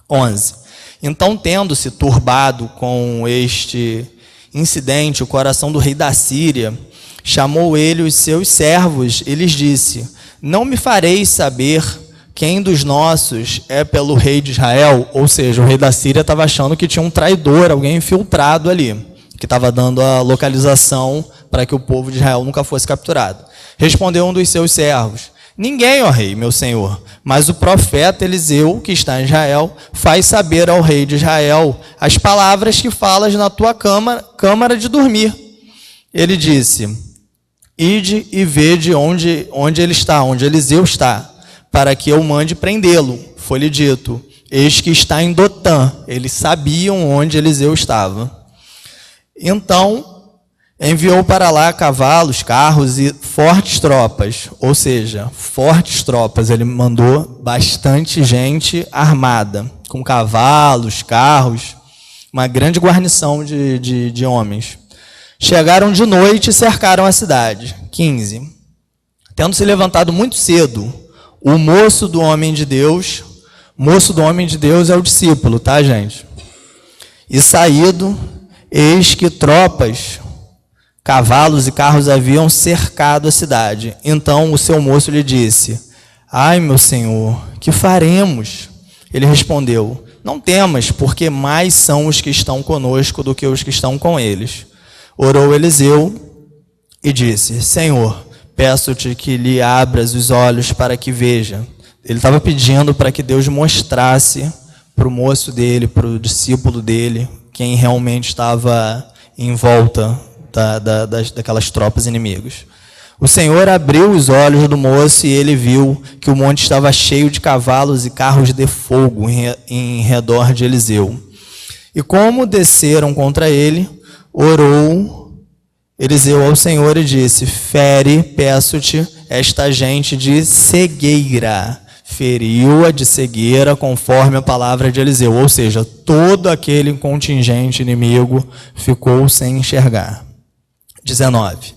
11. Então, tendo-se turbado com este incidente, o coração do rei da Síria, chamou ele os seus servos e lhes disse: não me fareis saber quem dos nossos é pelo rei de Israel? Ou seja, o rei da Síria estava achando que tinha um traidor, alguém infiltrado ali, que estava dando a localização para que o povo de Israel nunca fosse capturado. Respondeu um dos seus servos: ninguém, ó rei, meu senhor, mas o profeta Eliseu, que está em Israel, faz saber ao rei de Israel as palavras que falas na tua câmara de dormir. Ele disse: ide e vede onde ele está, onde Eliseu está, para que eu mande prendê-lo. Foi-lhe dito: eis que está em Dotã. Eles sabiam onde Eliseu estava. Então enviou para lá cavalos, carros e fortes tropas, ou seja, fortes tropas. Ele mandou bastante gente armada, com cavalos, carros, uma grande guarnição de homens. Chegaram de noite e cercaram a cidade. 15. Tendo se levantado muito cedo, o moço do homem de Deus é o discípulo, tá, gente? E saído, eis que tropas, cavalos e carros haviam cercado a cidade. Então o seu moço lhe disse: ai, meu senhor, que faremos? Ele respondeu: não temas, porque mais são os que estão conosco do que os que estão com eles. Orou Eliseu e disse: Senhor, peço-te que lhe abras os olhos para que veja. Ele estava pedindo para que Deus mostrasse para o moço dele, para o discípulo dele, quem realmente estava em volta daquelas tropas inimigas. O Senhor abriu os olhos do moço e ele viu que o monte estava cheio de cavalos e carros de fogo em redor de Eliseu. E como desceram contra ele, orou Eliseu ao Senhor e disse: fere, peço-te, esta gente de cegueira. Feriu-a de cegueira conforme a palavra de Eliseu. Ou seja, todo aquele contingente inimigo ficou sem enxergar. 19.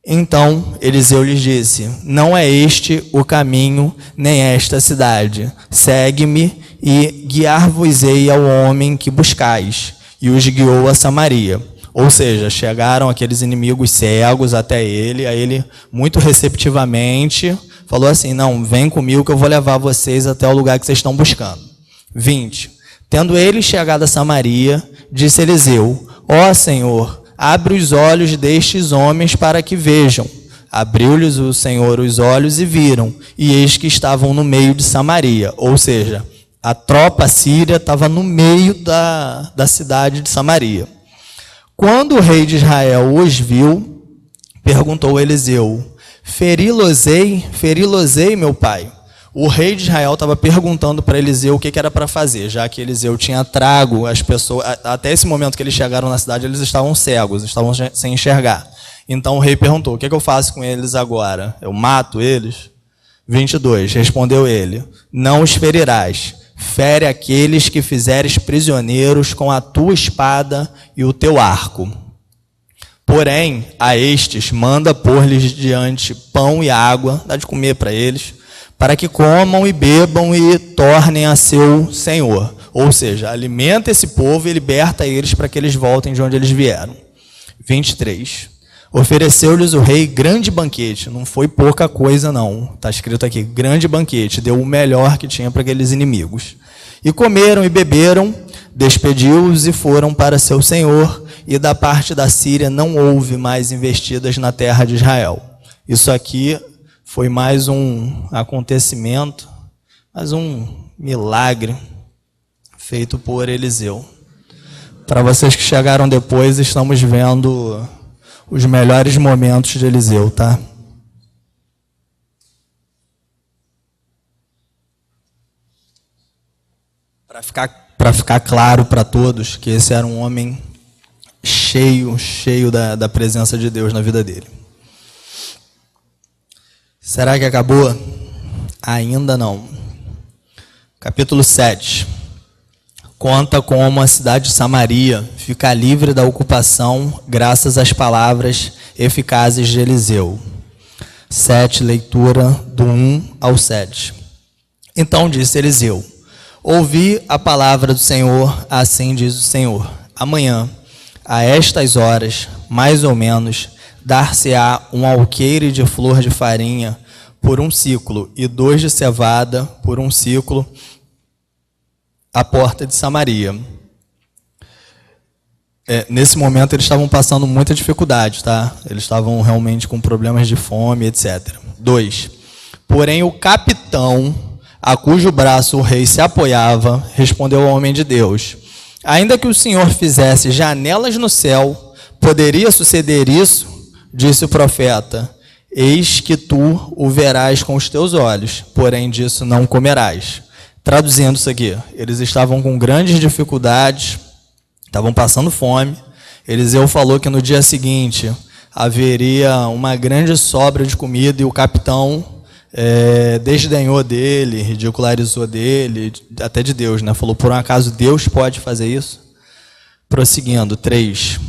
Então Eliseu lhes disse: não é este o caminho, nem esta cidade. Segue-me e guiar-vos-ei ao homem que buscais. E os guiou a Samaria. Ou seja, chegaram aqueles inimigos cegos até ele, aí ele muito receptivamente falou assim: não, vem comigo que eu vou levar vocês até o lugar que vocês estão buscando. 20. Tendo ele chegado a Samaria, disse Eliseu: ó Senhor, abre os olhos destes homens para que vejam. Abriu-lhes o Senhor os olhos e viram, e eis que estavam no meio de Samaria. Ou seja, a tropa síria estava no meio da cidade de Samaria. Quando o rei de Israel os viu, perguntou a Eliseu: feri-los-ei, meu pai? O rei de Israel estava perguntando para Eliseu o que era para fazer, já que Eliseu tinha trago as pessoas. Até esse momento que eles chegaram na cidade, eles estavam cegos, estavam sem enxergar. Então o rei perguntou: o que eu faço com eles agora? Eu mato eles? 22. Respondeu ele: não os ferirás. Fere aqueles que fizeres prisioneiros com a tua espada e o teu arco. Porém, a estes manda pôr-lhes diante pão e água, dá de comer para eles, para que comam e bebam e tornem a seu senhor. Ou seja, alimenta esse povo e liberta eles para que eles voltem de onde eles vieram. 23. Ofereceu-lhes o rei grande banquete. Não foi pouca coisa, não. Está escrito aqui, grande banquete. Deu o melhor que tinha para aqueles inimigos. E comeram e beberam, despediu-os e foram para seu senhor. E da parte da Síria não houve mais investidas na terra de Israel. Isso aqui foi mais um acontecimento, mais um milagre feito por Eliseu. Para vocês que chegaram depois, estamos vendo os melhores momentos de Eliseu, tá? Para ficar claro para todos que esse era um homem cheio da presença de Deus na vida dele. Será que acabou? Ainda não. Capítulo 7. Conta como a cidade de Samaria fica livre da ocupação graças às palavras eficazes de Eliseu. 7, leitura do 1 ao 7. Então disse Eliseu: ouvi a palavra do Senhor, assim diz o Senhor. Amanhã, a estas horas, mais ou menos, dar-se-á um alqueire de flor de farinha por 1 siclo, e 2 de cevada por 1 siclo, à porta de Samaria. Nesse momento eles estavam passando muita dificuldade, tá? Eles estavam realmente com problemas de fome, etc. 2. Porém o capitão, a cujo braço o rei se apoiava, respondeu ao homem de Deus: ainda que o Senhor fizesse janelas no céu, poderia suceder isso? Disse o profeta: eis que tu o verás com os teus olhos, porém disso não comerás. Traduzindo isso aqui, eles estavam com grandes dificuldades, estavam passando fome. Eliseu falou que no dia seguinte haveria uma grande sobra de comida e o capitão desdenhou dele, ridicularizou dele, até de Deus, né? Falou: por um acaso Deus pode fazer isso? Prosseguindo, 3.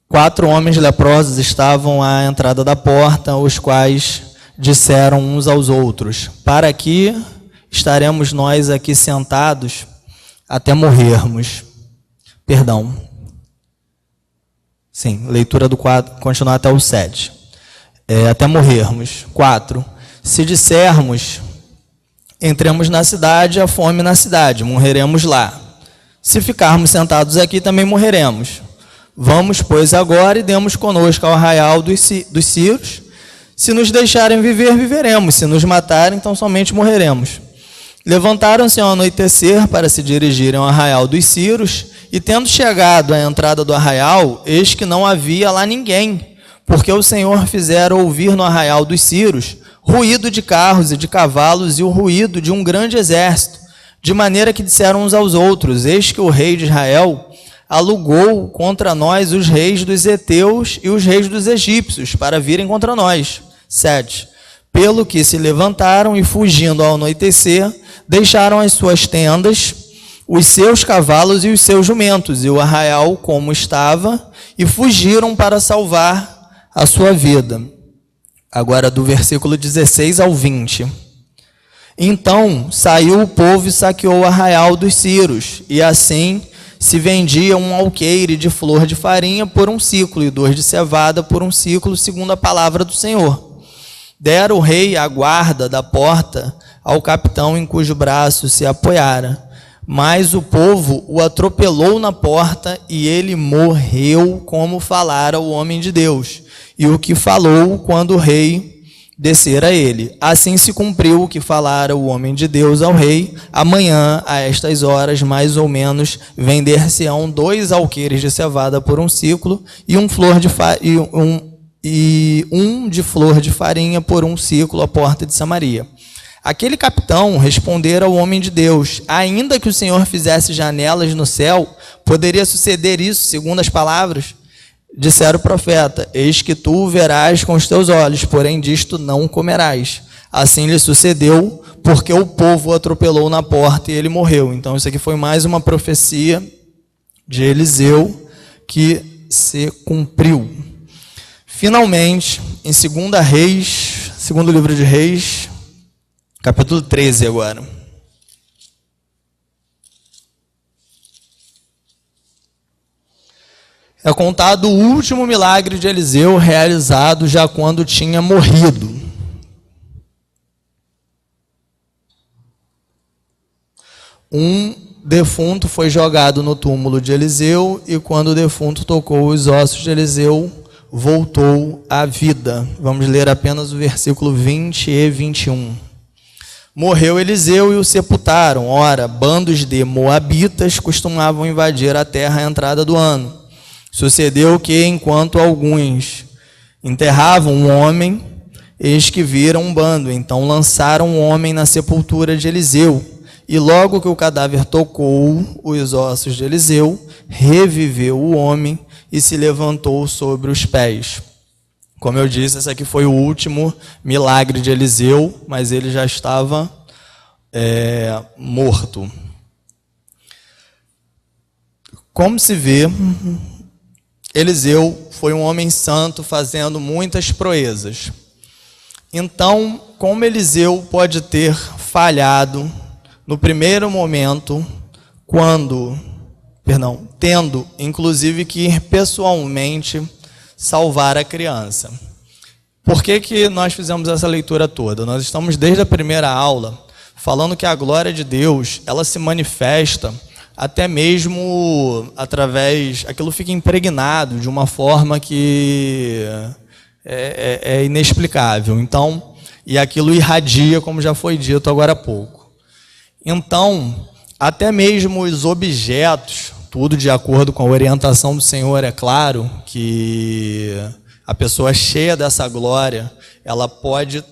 4 homens leprosos estavam à entrada da porta, os quais disseram uns aos outros: para que estaremos nós aqui sentados até morrermos? Perdão. Sim, leitura do 4, continuar até o 7. Até morrermos. 4. Se dissermos: entremos na cidade, há fome na cidade, morreremos lá. Se ficarmos sentados aqui, também morreremos. Vamos, pois, agora e demos conosco ao arraial dos Círios. Se nos deixarem viver, viveremos. Se nos matarem, então somente morreremos. Levantaram-se ao anoitecer para se dirigirem ao arraial dos Círios, e tendo chegado à entrada do arraial, eis que não havia lá ninguém, porque o Senhor fizera ouvir no arraial dos Círios ruído de carros e de cavalos e o ruído de um grande exército, de maneira que disseram uns aos outros: eis que o rei de Israel alugou contra nós os reis dos heteus e os reis dos egípcios para virem contra nós. 7. Pelo que se levantaram e, fugindo ao anoitecer, deixaram as suas tendas, os seus cavalos e os seus jumentos, e o arraial como estava, e fugiram para salvar a sua vida. Agora do versículo 16 ao 20. Então saiu o povo e saqueou o arraial dos Círios, e assim se vendia um alqueire de flor de farinha por 1 siclo, e 2 de cevada por 1 siclo, segundo a palavra do Senhor. Dera o rei a guarda da porta ao capitão em cujo braço se apoiara. Mas o povo o atropelou na porta, e ele morreu, como falara o homem de Deus, e o que falou quando o rei descera a ele. Assim se cumpriu o que falara o homem de Deus ao rei: amanhã, a estas horas, mais ou menos, vender-se-ão 2 alqueires de cevada por 1 siclo, e um de flor de farinha por 1 siclo à porta de Samaria. Aquele capitão respondera ao homem de Deus: ainda que o Senhor fizesse janelas no céu, poderia suceder isso, segundo as palavras? Dissera o profeta: eis que tu o verás com os teus olhos, porém disto não comerás. Assim lhe sucedeu, porque o povo o atropelou na porta e ele morreu. Então isso aqui foi mais uma profecia de Eliseu que se cumpriu. Finalmente, em 2 Reis, segundo livro de Reis, capítulo 13 agora. É contado o último milagre de Eliseu, realizado já quando tinha morrido. Um defunto foi jogado no túmulo de Eliseu, e quando o defunto tocou os ossos de Eliseu, voltou à vida. Vamos ler apenas o versículo 20 e 21. Morreu Eliseu e o sepultaram. Ora, bandos de moabitas costumavam invadir a terra à entrada do ano. Sucedeu que, enquanto alguns enterravam um homem, eis que viram um bando. Então lançaram um homem na sepultura de Eliseu. E logo que o cadáver tocou os ossos de Eliseu, reviveu o homem e se levantou sobre os pés. Como eu disse, esse aqui foi o último milagre de Eliseu, mas ele já estava morto. Como se vê, Eliseu foi um homem santo fazendo muitas proezas. Então, como Eliseu pode ter falhado no primeiro momento, tendo inclusive que ir pessoalmente salvar a criança? Por que nós fizemos essa leitura toda? Nós estamos desde a primeira aula falando que a glória de Deus, ela se manifesta até mesmo através, aquilo fica impregnado de uma forma que é inexplicável. Então, e aquilo irradia, como já foi dito agora há pouco. Então, até mesmo os objetos, tudo de acordo com a orientação do Senhor, é claro que a pessoa cheia dessa glória, ela pode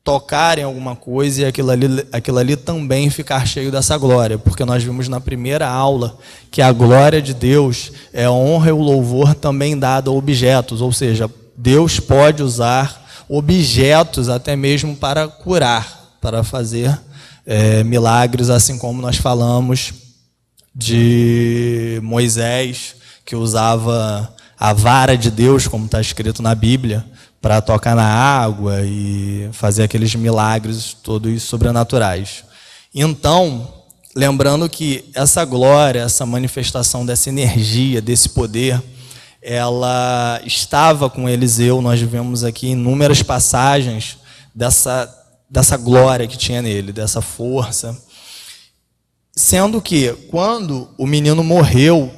tocar em alguma coisa e aquilo ali também ficar cheio dessa glória, porque nós vimos na primeira aula que a glória de Deus é a honra e o louvor também dado a objetos, ou seja, Deus pode usar objetos até mesmo para curar, para fazer milagres, assim como nós falamos de Moisés, que usava a vara de Deus, como está escrito na Bíblia, para tocar na água e fazer aqueles milagres todos sobrenaturais. Então, lembrando que essa glória, essa manifestação dessa energia, desse poder, ela estava com Eliseu. Nós vemos aqui inúmeras passagens dessa glória que tinha nele, dessa força. Sendo que, quando o menino morreu,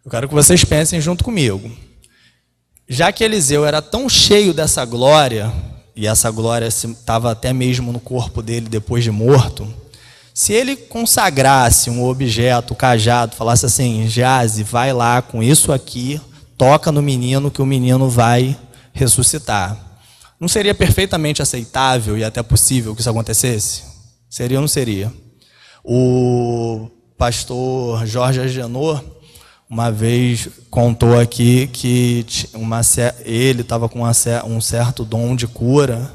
eu quero que vocês pensem junto comigo. Já que Eliseu era tão cheio dessa glória, e essa glória estava até mesmo no corpo dele depois de morto, se ele consagrasse um objeto, o cajado, falasse assim: Geazi, vai lá com isso aqui, toca no menino que o menino vai ressuscitar. Não seria perfeitamente aceitável e até possível que isso acontecesse? Seria ou não seria? O pastor Jorge Agenor uma vez contou aqui que ele estava com um certo dom de cura,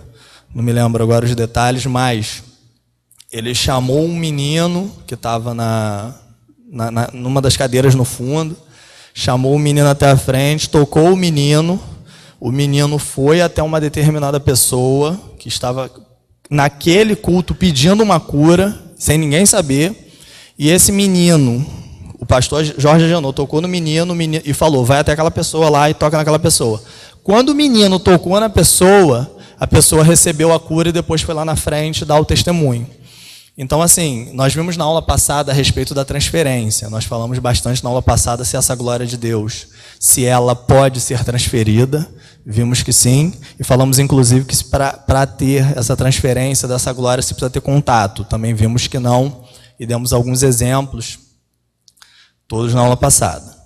não me lembro agora os detalhes, mas ele chamou um menino que estava numa das cadeiras no fundo, chamou o menino até a frente, tocou o menino foi até uma determinada pessoa que estava naquele culto pedindo uma cura, sem ninguém saber, e esse menino, o pastor Jorge Agenor, tocou no menino e falou: vai até aquela pessoa lá e toca naquela pessoa. Quando o menino tocou na pessoa, a pessoa recebeu a cura e depois foi lá na frente dar o testemunho. Então, assim, nós vimos na aula passada a respeito da transferência. Nós falamos bastante na aula passada se essa glória de Deus, se ela pode ser transferida. Vimos que sim. E falamos, inclusive, que para ter essa transferência dessa glória, se precisa ter contato. Também vimos que não. E demos alguns exemplos, todos na aula passada.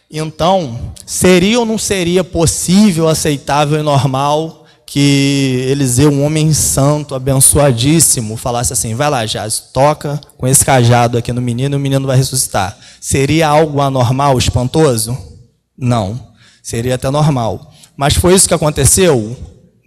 Então, seria ou não seria possível, aceitável e normal que Eliseu, um homem santo, abençoadíssimo, falasse assim: vai lá, Geazi, toca com esse cajado aqui no menino e o menino vai ressuscitar? Seria algo anormal, espantoso? Não. Seria até normal. Mas foi isso que aconteceu?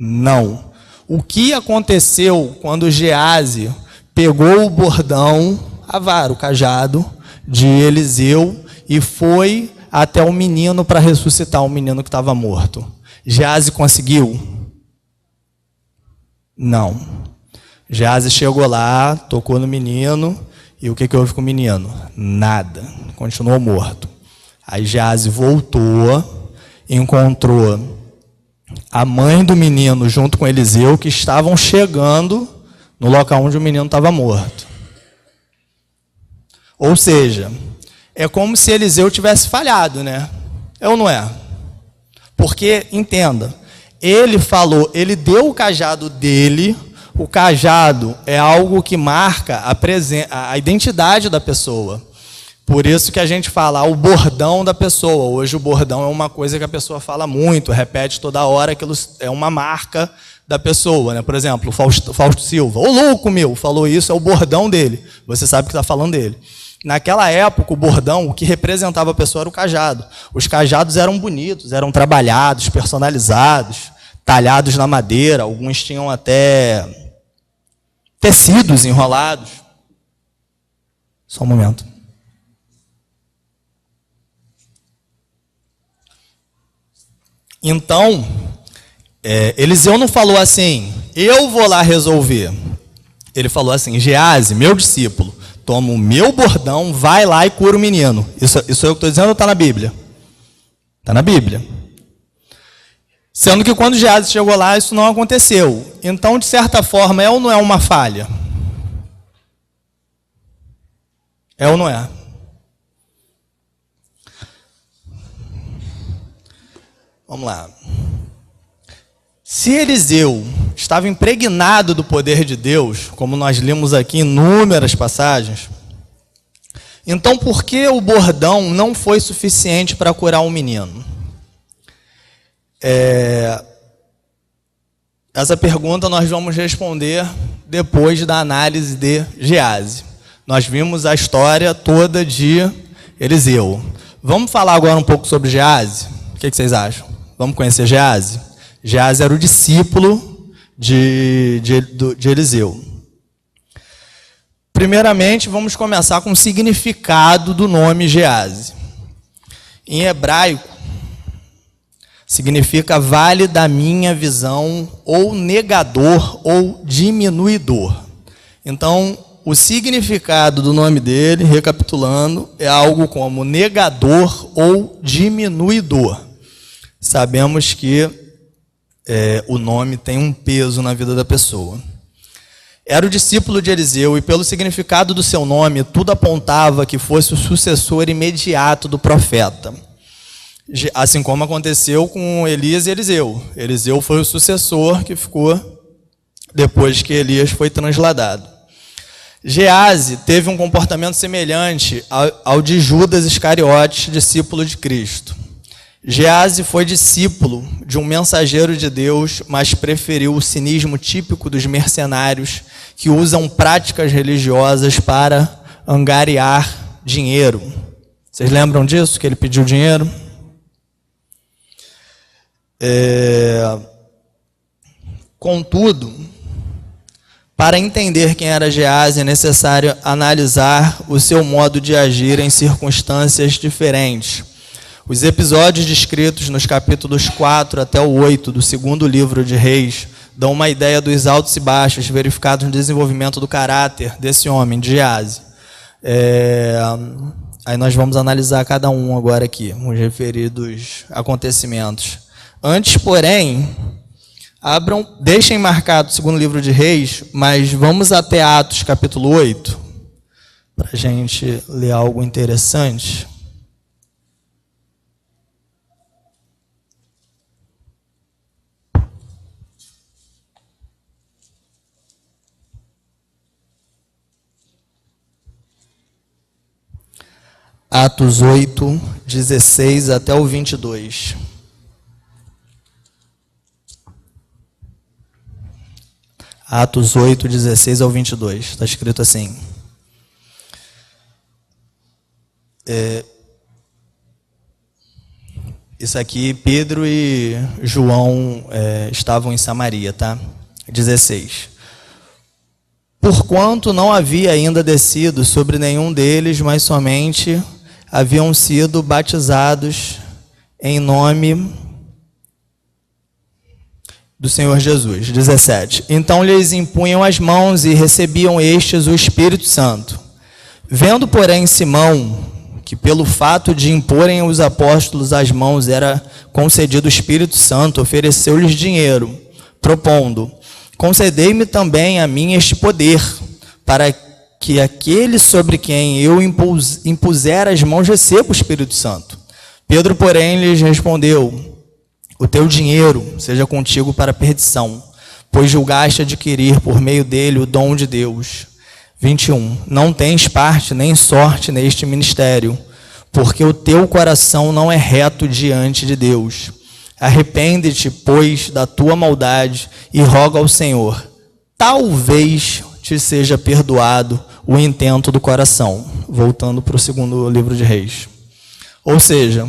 Não. O que aconteceu quando Geazi pegou o bordão, a vara, o cajado de Eliseu e foi até o menino para ressuscitar o menino que estava morto? Geazi conseguiu? Não. Geazi chegou lá, tocou no menino, e o que houve com o menino? Nada. Continuou morto. Aí Geazi voltou, encontrou a mãe do menino junto com Eliseu, que estavam chegando no local onde o menino estava morto. Ou seja, é como se Eliseu tivesse falhado, né? É ou não é? Porque, entenda, ele falou, ele deu o cajado dele. O cajado é algo que marca a identidade da pessoa. Por isso que a gente fala o bordão da pessoa. Hoje o bordão é uma coisa que a pessoa fala muito, repete toda hora, aquilo é uma marca da pessoa, né? Por exemplo, o Fausto Silva, ô louco meu, falou isso, é o bordão dele. Você sabe que está falando dele. Naquela época, o bordão, o que representava a pessoa era o cajado. Os cajados eram bonitos, eram trabalhados, personalizados, talhados na madeira, alguns tinham até tecidos enrolados. Só um momento. Então, Eliseu não falou assim, eu vou lá resolver. Ele falou assim, Geazi, meu discípulo, toma o meu bordão, vai lá e cura o menino. Isso eu que estou dizendo ou está na Bíblia? Está na Bíblia. Sendo que quando Geazi chegou lá, isso não aconteceu. Então, de certa forma, é ou não é uma falha? É ou não é? Vamos lá. Se Eliseu estava impregnado do poder de Deus, como nós lemos aqui em inúmeras passagens, então por que o bordão não foi suficiente para curar um menino? Essa pergunta nós vamos responder depois da análise de Geazi. Nós vimos a história toda de Eliseu. Vamos falar agora um pouco sobre Geazi? O que vocês acham? Vamos conhecer Geazi? Geazi era o discípulo de Eliseu. Primeiramente, vamos começar com o significado do nome Geazi. Em hebraico, significa vale da minha visão, ou negador, ou diminuidor. Então, o significado do nome dele, recapitulando, é algo como negador ou diminuidor. Sabemos que o nome tem um peso na vida da pessoa. Era o discípulo de Eliseu e pelo significado do seu nome, tudo apontava que fosse o sucessor imediato do profeta. Assim como aconteceu com Elias e Eliseu. Eliseu foi o sucessor que ficou depois que Elias foi transladado. Geazi teve um comportamento semelhante ao de Judas Iscariotes, discípulo de Cristo. Geazi foi discípulo de um mensageiro de Deus, mas preferiu o cinismo típico dos mercenários que usam práticas religiosas para angariar dinheiro. Vocês lembram disso, que ele pediu dinheiro? Contudo, para entender quem era Geazi, é necessário analisar o seu modo de agir em circunstâncias diferentes. Os episódios descritos nos capítulos 4 até o 8 do segundo livro de Reis dão uma ideia dos altos e baixos verificados no desenvolvimento do caráter desse homem, de Geazi. Aí nós vamos analisar cada um agora aqui, os referidos acontecimentos. Antes, porém, deixem marcado o segundo livro de Reis, mas vamos até Atos capítulo 8, para a gente ler algo interessante. Atos 8, 16 até o 22. Atos 8, 16 ao 22. Está escrito assim. Isso aqui, Pedro e João estavam em Samaria, tá? 16. Porquanto não havia ainda descido sobre nenhum deles, mas somente haviam sido batizados em nome do Senhor Jesus. 17. Então lhes impunham as mãos e recebiam estes o Espírito Santo. Vendo, porém, Simão, que pelo fato de imporem os apóstolos as mãos era concedido o Espírito Santo, ofereceu-lhes dinheiro, propondo: concedei-me também a mim este poder, para que aquele sobre quem eu impuser as mãos receba o Espírito Santo. Pedro, porém, lhes respondeu: o teu dinheiro seja contigo para a perdição, pois julgaste adquirir por meio dele o dom de Deus. 21. Não tens parte nem sorte neste ministério, porque o teu coração não é reto diante de Deus. Arrepende-te, pois, da tua maldade e roga ao Senhor. Talvez te seja perdoado o intento do coração. Voltando para o segundo livro de Reis. Ou seja,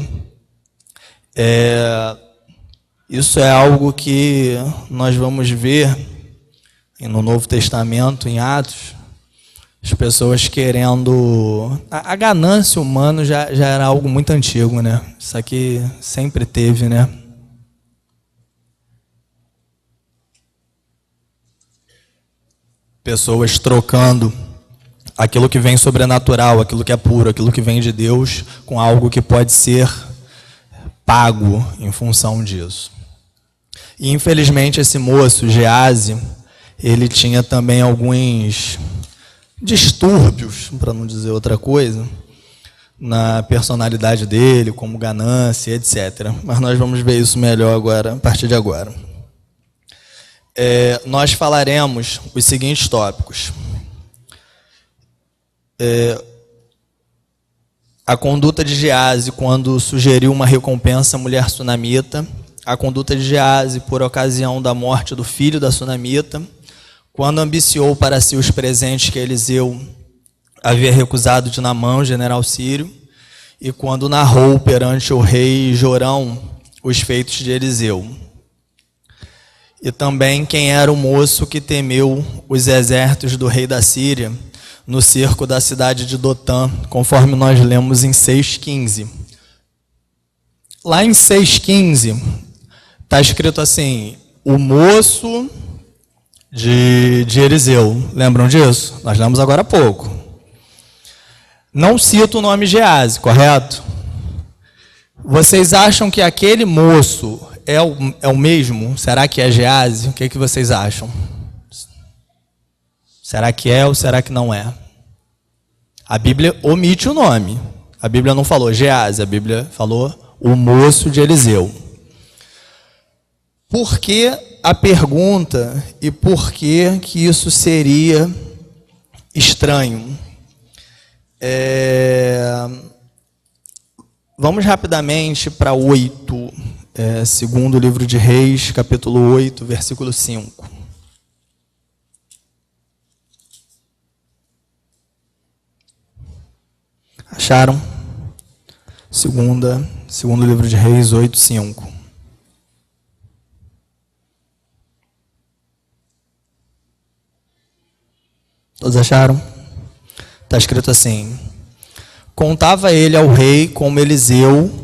isso é algo que nós vamos ver no Novo Testamento, em Atos, as pessoas querendo... A ganância humana já era algo muito antigo, né? Isso aqui sempre teve, né? Pessoas trocando aquilo que vem sobrenatural, aquilo que é puro, aquilo que vem de Deus, com algo que pode ser pago em função disso. E infelizmente esse moço, Geazi, ele tinha também alguns distúrbios, para não dizer outra coisa, na personalidade dele, como ganância, etc. Mas nós vamos ver isso melhor agora, a partir de agora. Nós falaremos os seguintes tópicos. A conduta de Geazi quando sugeriu uma recompensa à mulher sunamita, a conduta de Geazi por ocasião da morte do filho da sunamita, quando ambiciou para si os presentes que Eliseu havia recusado de Naamã, general sírio, e quando narrou perante o rei Jorão os feitos de Eliseu. E também quem era o moço que temeu os exércitos do rei da Síria no cerco da cidade de Dotã, conforme nós lemos em 6,15. Lá em 6,15, está escrito assim, o moço de Eliseu. Lembram disso? Nós lemos agora há pouco. Não cita o nome Geazi, correto? Vocês acham que aquele moço é o mesmo? Será que é Geazi? O que vocês acham? Será que é ou será que não é? A Bíblia omite o nome. A Bíblia não falou Geazi, a Bíblia falou o moço de Eliseu. Por que a pergunta e por que isso seria estranho? Vamos rapidamente para 8, segundo livro de Reis, capítulo 8, versículo 5. Acharam? Segundo livro de Reis 8, 5. Todos acharam? Está escrito assim: contava ele ao rei como Eliseu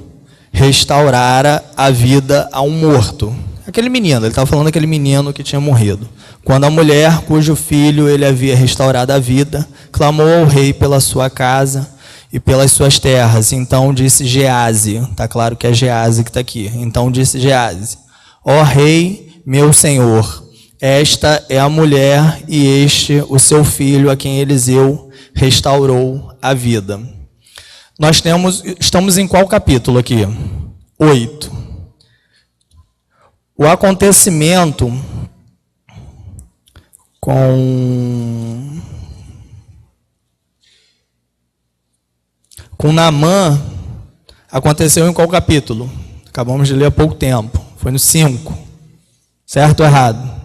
restaurara a vida a um morto. Aquele menino, ele estava falando daquele menino que tinha morrido. Quando a mulher, cujo filho ele havia restaurado a vida, clamou ao rei pela sua casa e pelas suas terras. Então disse Geazi, está claro que é Geazi que está aqui. Então disse Geazi: ó rei, meu senhor, esta é a mulher e este o seu filho a quem Eliseu restaurou a vida. Estamos em qual capítulo aqui? 8. O acontecimento com Naamã aconteceu em qual capítulo? Acabamos de ler há pouco tempo. Foi no 5. Certo ou errado?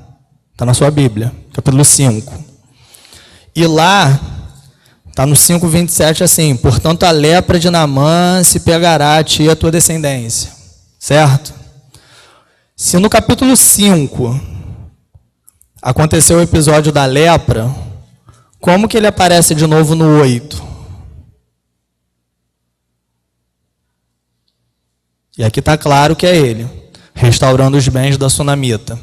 Está na sua Bíblia, capítulo 5. E lá, está no 5:27 assim: portanto a lepra de Naamã se pegará a ti e a tua descendência. Certo? Se no capítulo 5 aconteceu o episódio da lepra, como que ele aparece de novo no 8? E aqui está claro que é ele, restaurando os bens da sunamita.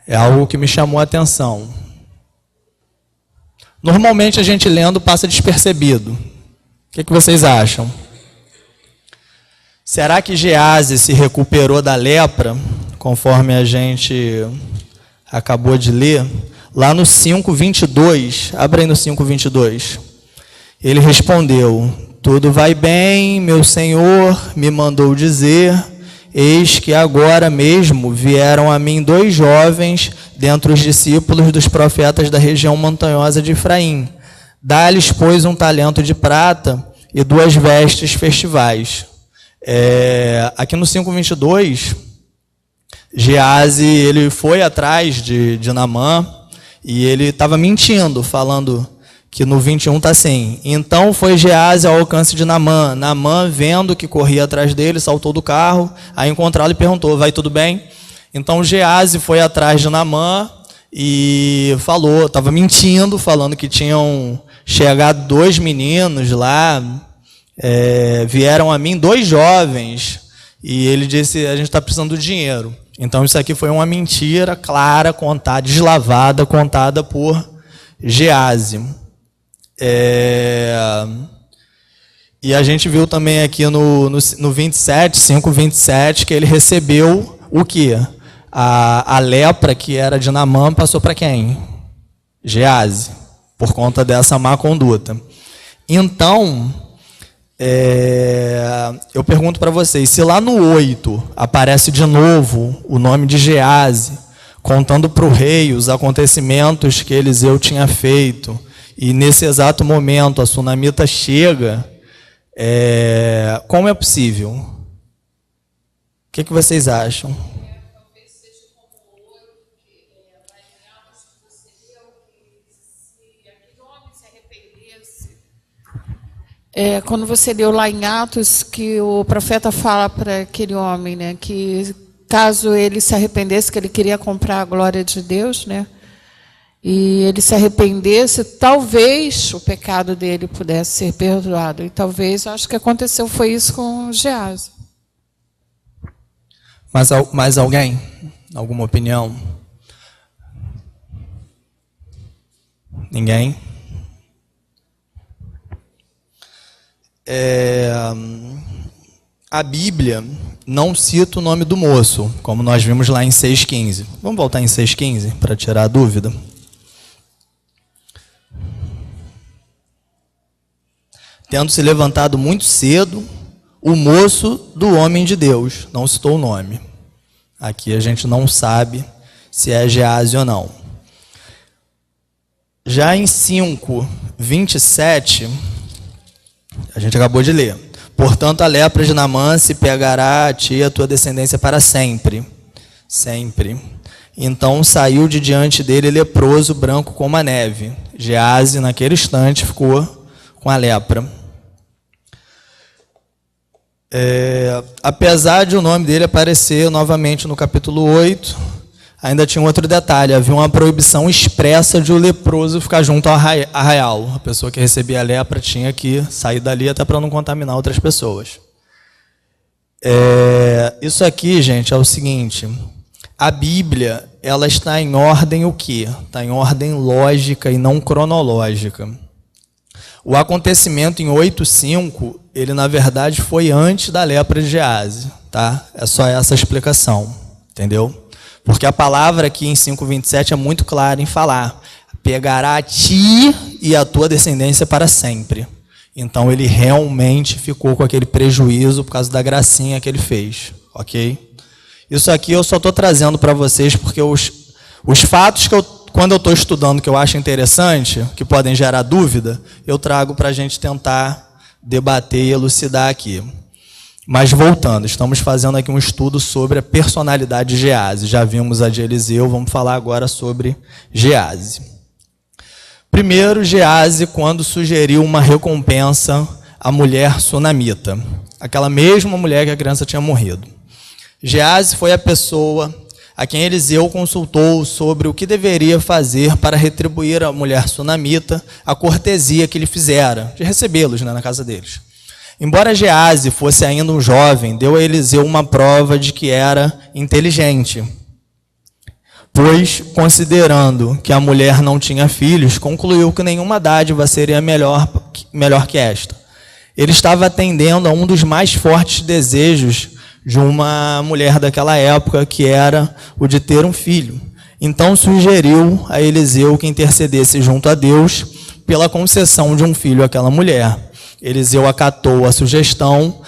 É algo que me chamou a atenção. Normalmente a gente lendo passa despercebido. O que vocês acham? Será que Geazi se recuperou da lepra, conforme a gente acabou de ler? Lá no 5:22, abre aí no 5:22. Ele respondeu: tudo vai bem, meu senhor me mandou dizer, eis que agora mesmo vieram a mim 2 jovens dentre os discípulos dos profetas da região montanhosa de Efraim. Dá-lhes, pois, 1 talento de prata e 2 vestes festivais. Aqui no 5:22, Geazi ele foi atrás de Naamã e ele estava mentindo, falando que no 21 está assim: então foi Geazi ao alcance de Naamã. Naamã, vendo que corria atrás dele, saltou do carro, a encontrá-lo e perguntou: vai tudo bem? Então Geazi foi atrás de Naamã e falou, estava mentindo, falando que tinham chegado 2 meninos lá, vieram a mim 2 jovens, e ele disse: a gente está precisando do dinheiro. Então isso aqui foi uma mentira clara, contada, deslavada, contada por Gease. E a gente viu também aqui no 27, 5:27, que ele recebeu o quê? A lepra que era de Naamã passou para quem? Gease, por conta dessa má conduta. Então, eu pergunto para vocês, se lá no 8 aparece de novo o nome de Gease, contando para o rei os acontecimentos que Eliseu tinha feito, e nesse exato momento a sunamita chega, como é possível? O que vocês acham? Talvez seja como o outro, que lá em Atos que você leu, que se aquele homem se arrependesse. Quando você leu lá em Atos, que o profeta fala para aquele homem, né, que caso ele se arrependesse, que ele queria comprar a glória de Deus, né, e ele se arrependesse, talvez o pecado dele pudesse ser perdoado. E talvez, acho que aconteceu, foi isso com Gease. Mais alguém? Alguma opinião? Ninguém? A Bíblia não cita o nome do moço, como nós vimos lá em 6:15. Vamos voltar em 6:15 para tirar a dúvida? Tendo se levantado muito cedo, o moço do homem de Deus, não citou o nome. Aqui a gente não sabe se é Gease ou não. Já em 5:27, a gente acabou de ler. Portanto, a lepra de Naamã se pegará a ti e a tua descendência para sempre. Sempre. Então saiu de diante dele leproso, branco como a neve. Gease, naquele instante, ficou com a lepra. Apesar de o nome dele aparecer novamente no capítulo 8, ainda tinha um outro detalhe: havia uma proibição expressa de o leproso ficar junto ao arraial. A pessoa que recebia a lepra tinha que sair dali até para não contaminar outras pessoas. Isso aqui, gente, é o seguinte: a Bíblia, ela está em ordem o quê? Está em ordem lógica e não cronológica. O acontecimento em 8:5, ele na verdade foi antes da lepra de Gease, tá? É só essa explicação, entendeu? Porque a palavra aqui em 5:27 é muito clara em falar: pegará a ti e a tua descendência para sempre. Então ele realmente ficou com aquele prejuízo por causa da gracinha que ele fez, ok? Isso aqui eu só estou trazendo para vocês porque os fatos que quando eu estou estudando, que eu acho interessante, que podem gerar dúvida, eu trago para a gente tentar debater e elucidar aqui. Mas voltando, estamos fazendo aqui um estudo sobre a personalidade de Gease. Já vimos a de Eliseu, vamos falar agora sobre Gease. Primeiro, Gease, quando sugeriu uma recompensa à mulher sunamita, aquela mesma mulher que a criança tinha morrido. Gease foi a pessoa a quem Eliseu consultou sobre o que deveria fazer para retribuir à mulher sunamita a cortesia que lhe fizera, de recebê-los, né, na casa deles. Embora Gease fosse ainda um jovem, deu a Eliseu uma prova de que era inteligente, pois, considerando que a mulher não tinha filhos, concluiu que nenhuma dádiva seria melhor que esta. Ele estava atendendo a um dos mais fortes desejos de uma mulher daquela época, que era o de ter um filho. Então sugeriu a Eliseu que intercedesse junto a Deus pela concessão de um filho àquela mulher. Eliseu acatou a sugestão,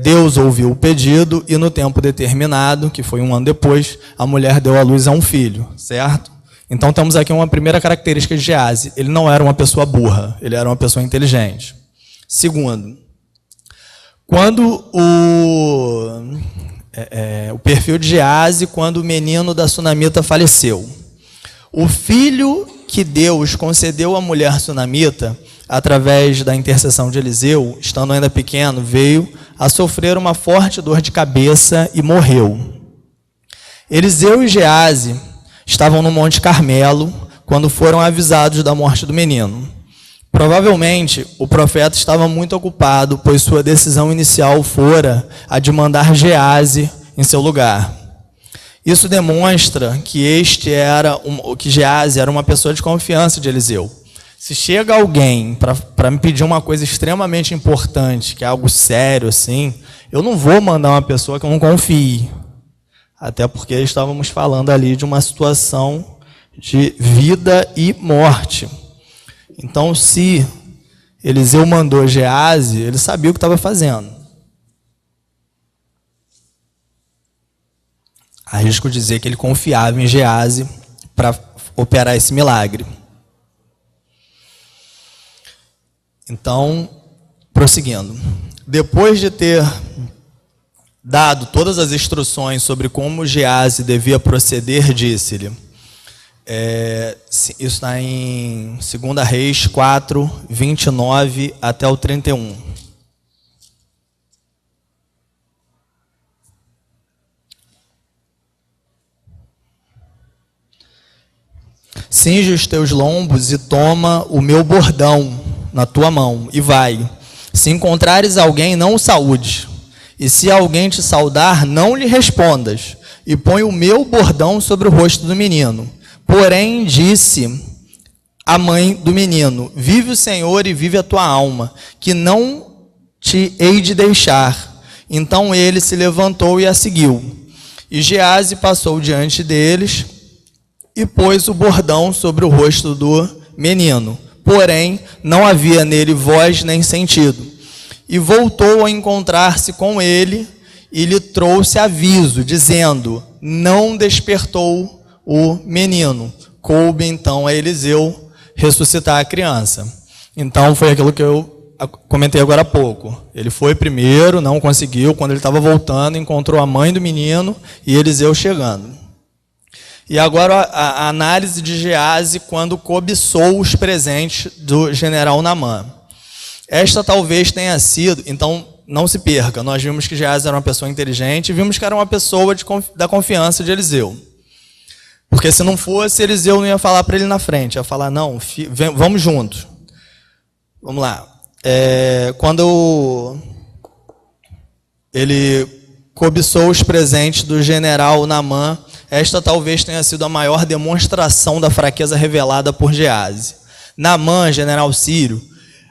Deus ouviu o pedido e no tempo determinado, que foi 1 ano depois, a mulher deu à luz a um filho, certo? Então temos aqui uma primeira característica de Gease: ele não era uma pessoa burra, ele era uma pessoa inteligente. Segundo, quando o perfil de Gease, quando o menino da sunamita faleceu. O filho que Deus concedeu à mulher sunamita, através da intercessão de Eliseu, estando ainda pequeno, veio a sofrer uma forte dor de cabeça e morreu. Eliseu e Gease estavam no Monte Carmelo quando foram avisados da morte do menino. Provavelmente, o profeta estava muito ocupado, pois sua decisão inicial fora a de mandar Gease em seu lugar. Isso demonstra que que Geazi era uma pessoa de confiança de Eliseu. Se chega alguém para me pedir uma coisa extremamente importante, que é algo sério assim, eu não vou mandar uma pessoa que eu não confie. Até porque estávamos falando ali de uma situação de vida e morte. Então, se Eliseu mandou Geazi, ele sabia o que estava fazendo. Arrisco dizer que ele confiava em Geazi para operar esse milagre. Então, prosseguindo. Depois de ter dado todas as instruções sobre como Geazi devia proceder, disse-lhe. Isso está em 2 Reis 4, 29 até o 31. Cinge os teus lombos e toma o meu bordão na tua mão, e vai. Se encontrares alguém, não o saúdes. E se alguém te saudar, não lhe respondas. E põe o meu bordão sobre o rosto do menino. Porém, disse a mãe do menino: vive o Senhor e vive a tua alma, que não te hei de deixar. Então ele se levantou e a seguiu. E Geazi passou diante deles e pôs o bordão sobre o rosto do menino. Porém, não havia nele voz nem sentido. E voltou a encontrar-se com ele e lhe trouxe aviso, dizendo: não despertou o menino. Coube então a Eliseu ressuscitar a criança. Então foi aquilo que eu comentei agora há pouco. Ele foi primeiro, não conseguiu. Quando ele estava voltando, encontrou a mãe do menino e Eliseu chegando. E agora a análise de Geazi quando cobiçou os presentes do general Naamã. Esta talvez tenha sido, então não se perca, nós vimos que Geazi era uma pessoa inteligente e vimos que era uma pessoa da confiança de Eliseu. Porque se não fosse, Eliseu não ia falar para ele na frente, ia falar: não, vamos juntos. Vamos lá. Quando ele cobiçou os presentes do general Naamã, esta talvez tenha sido a maior demonstração da fraqueza revelada por Geazi. Naamã, general sírio,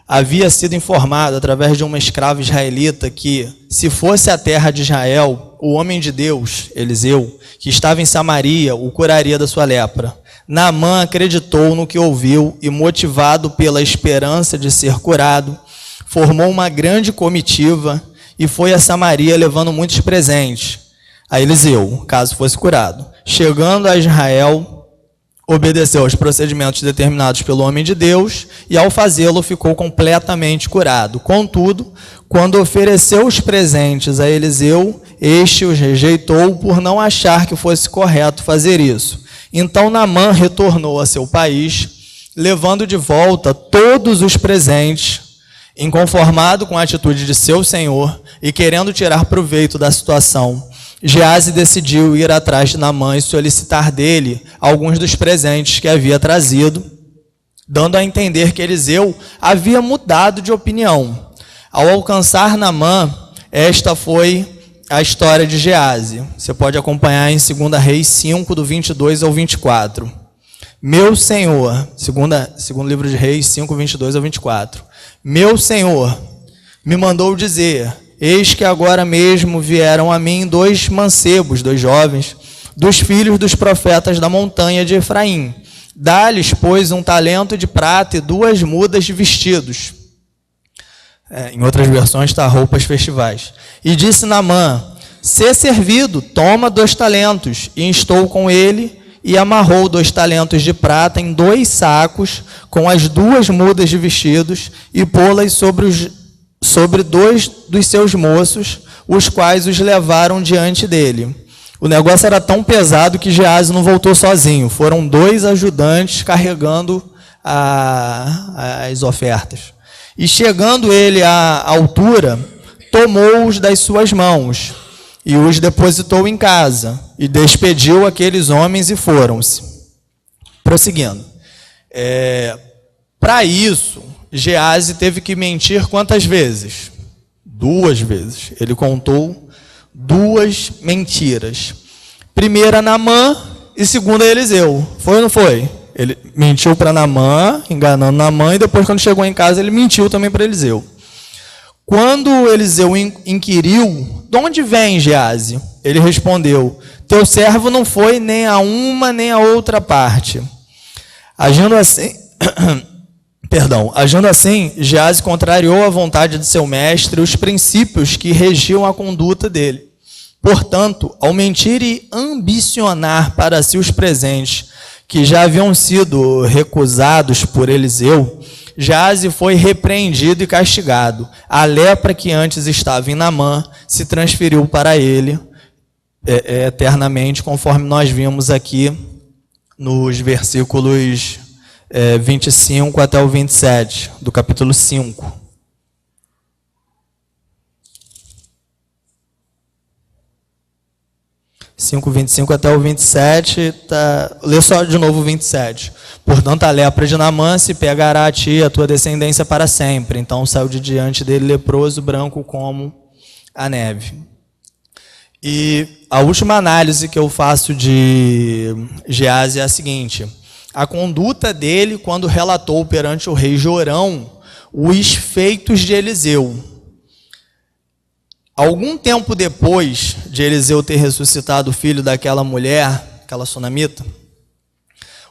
havia sido informado através de uma escrava israelita que, se fosse a terra de Israel, o homem de Deus, Eliseu, que estava em Samaria, o curaria da sua lepra. Naamã acreditou no que ouviu e, motivado pela esperança de ser curado, formou uma grande comitiva e foi a Samaria levando muitos presentes a Eliseu, caso fosse curado. Chegando a Israel, obedeceu aos procedimentos determinados pelo homem de Deus e, ao fazê-lo, ficou completamente curado. Contudo, quando ofereceu os presentes a Eliseu, este os rejeitou por não achar que fosse correto fazer isso. Então Naamã retornou a seu país, levando de volta todos os presentes, inconformado com a atitude de seu senhor e querendo tirar proveito da situação. Geazi decidiu ir atrás de Naamã e solicitar dele alguns dos presentes que havia trazido, dando a entender que Eliseu havia mudado de opinião. Ao alcançar Naamã, esta foi a história de Geazi. Você pode acompanhar em 2 Reis 5, do 22 ao 24. Meu Senhor, segundo livro de Reis 5, 22 ao 24. Meu Senhor me mandou dizer: eis que agora mesmo vieram a mim 2 mancebos, 2 jovens, dos filhos dos profetas da montanha de Efraim. Dá-lhes, pois, 1 talento de prata e 2 mudas de vestidos. Em outras versões está roupas festivais. E disse Naamã: se servido, toma 2 talentos. E instou com ele e amarrou 2 talentos de prata em 2 sacos com as 2 mudas de vestidos e pô-las sobre 2 dos seus moços, os quais os levaram diante dele. O negócio era tão pesado que Geazi não voltou sozinho. Foram 2 ajudantes carregando as ofertas. E chegando ele à altura, tomou-os das suas mãos e os depositou em casa, e despediu aqueles homens e foram-se. Prosseguindo. Para isso, Geazi teve que mentir quantas vezes? 2 vezes. Ele contou 2 mentiras. Primeiro a Naamã e segundo a Eliseu. Foi ou não foi? Ele mentiu para Naamã, enganando Naamã, e depois, quando chegou em casa, ele mentiu também para Eliseu. Quando Eliseu inquiriu, de onde vem Geazi? Ele respondeu: teu servo não foi nem a uma nem a outra parte. Agindo assim, Geazi contrariou a vontade de seu mestre e os princípios que regiam a conduta dele. Portanto, ao mentir e ambicionar para si os presentes que já haviam sido recusados por Eliseu, Geazi foi repreendido e castigado. A lepra que antes estava em Naamã se transferiu para ele eternamente, conforme nós vimos aqui nos versículos 25 até o 27, do capítulo 5. 5, 25 até o 27, lê só de novo o 27. Portanto, a lepra de Naamã se pegará a ti e a tua descendência para sempre. Então saiu de diante dele leproso, branco como a neve. E a última análise que eu faço de Geazi é a seguinte: a conduta dele quando relatou perante o rei Jorão os feitos de Eliseu. Algum tempo depois de Eliseu ter ressuscitado o filho daquela mulher, aquela sunamita,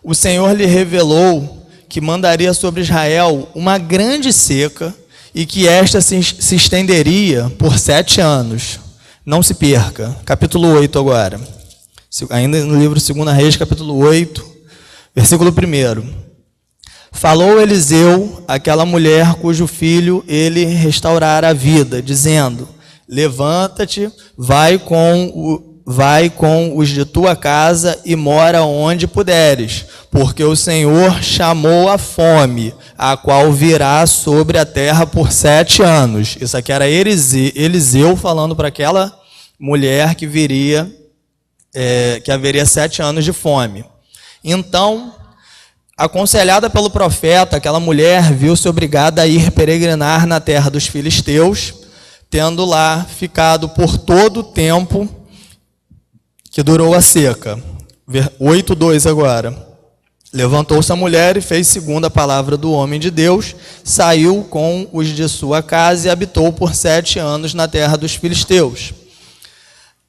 o Senhor lhe revelou que mandaria sobre Israel uma grande seca e que esta se estenderia por 7 anos. Não se perca. Capítulo 8 agora. Ainda no livro 2 Reis, capítulo 8, versículo 1. Falou Eliseu àquela mulher cujo filho ele restaurara a vida, dizendo: levanta-te, vai com os de tua casa e mora onde puderes, porque o Senhor chamou a fome, a qual virá sobre a terra por 7 anos. Isso aqui era Eliseu falando para aquela mulher que haveria 7 anos de fome. Então, aconselhada pelo profeta, aquela mulher viu-se obrigada a ir peregrinar na terra dos filisteus, tendo lá ficado por todo o tempo que durou a seca. 8:2 agora. Levantou-se a mulher e fez segundo a palavra do homem de Deus, saiu com os de sua casa e habitou por 7 anos na terra dos filisteus.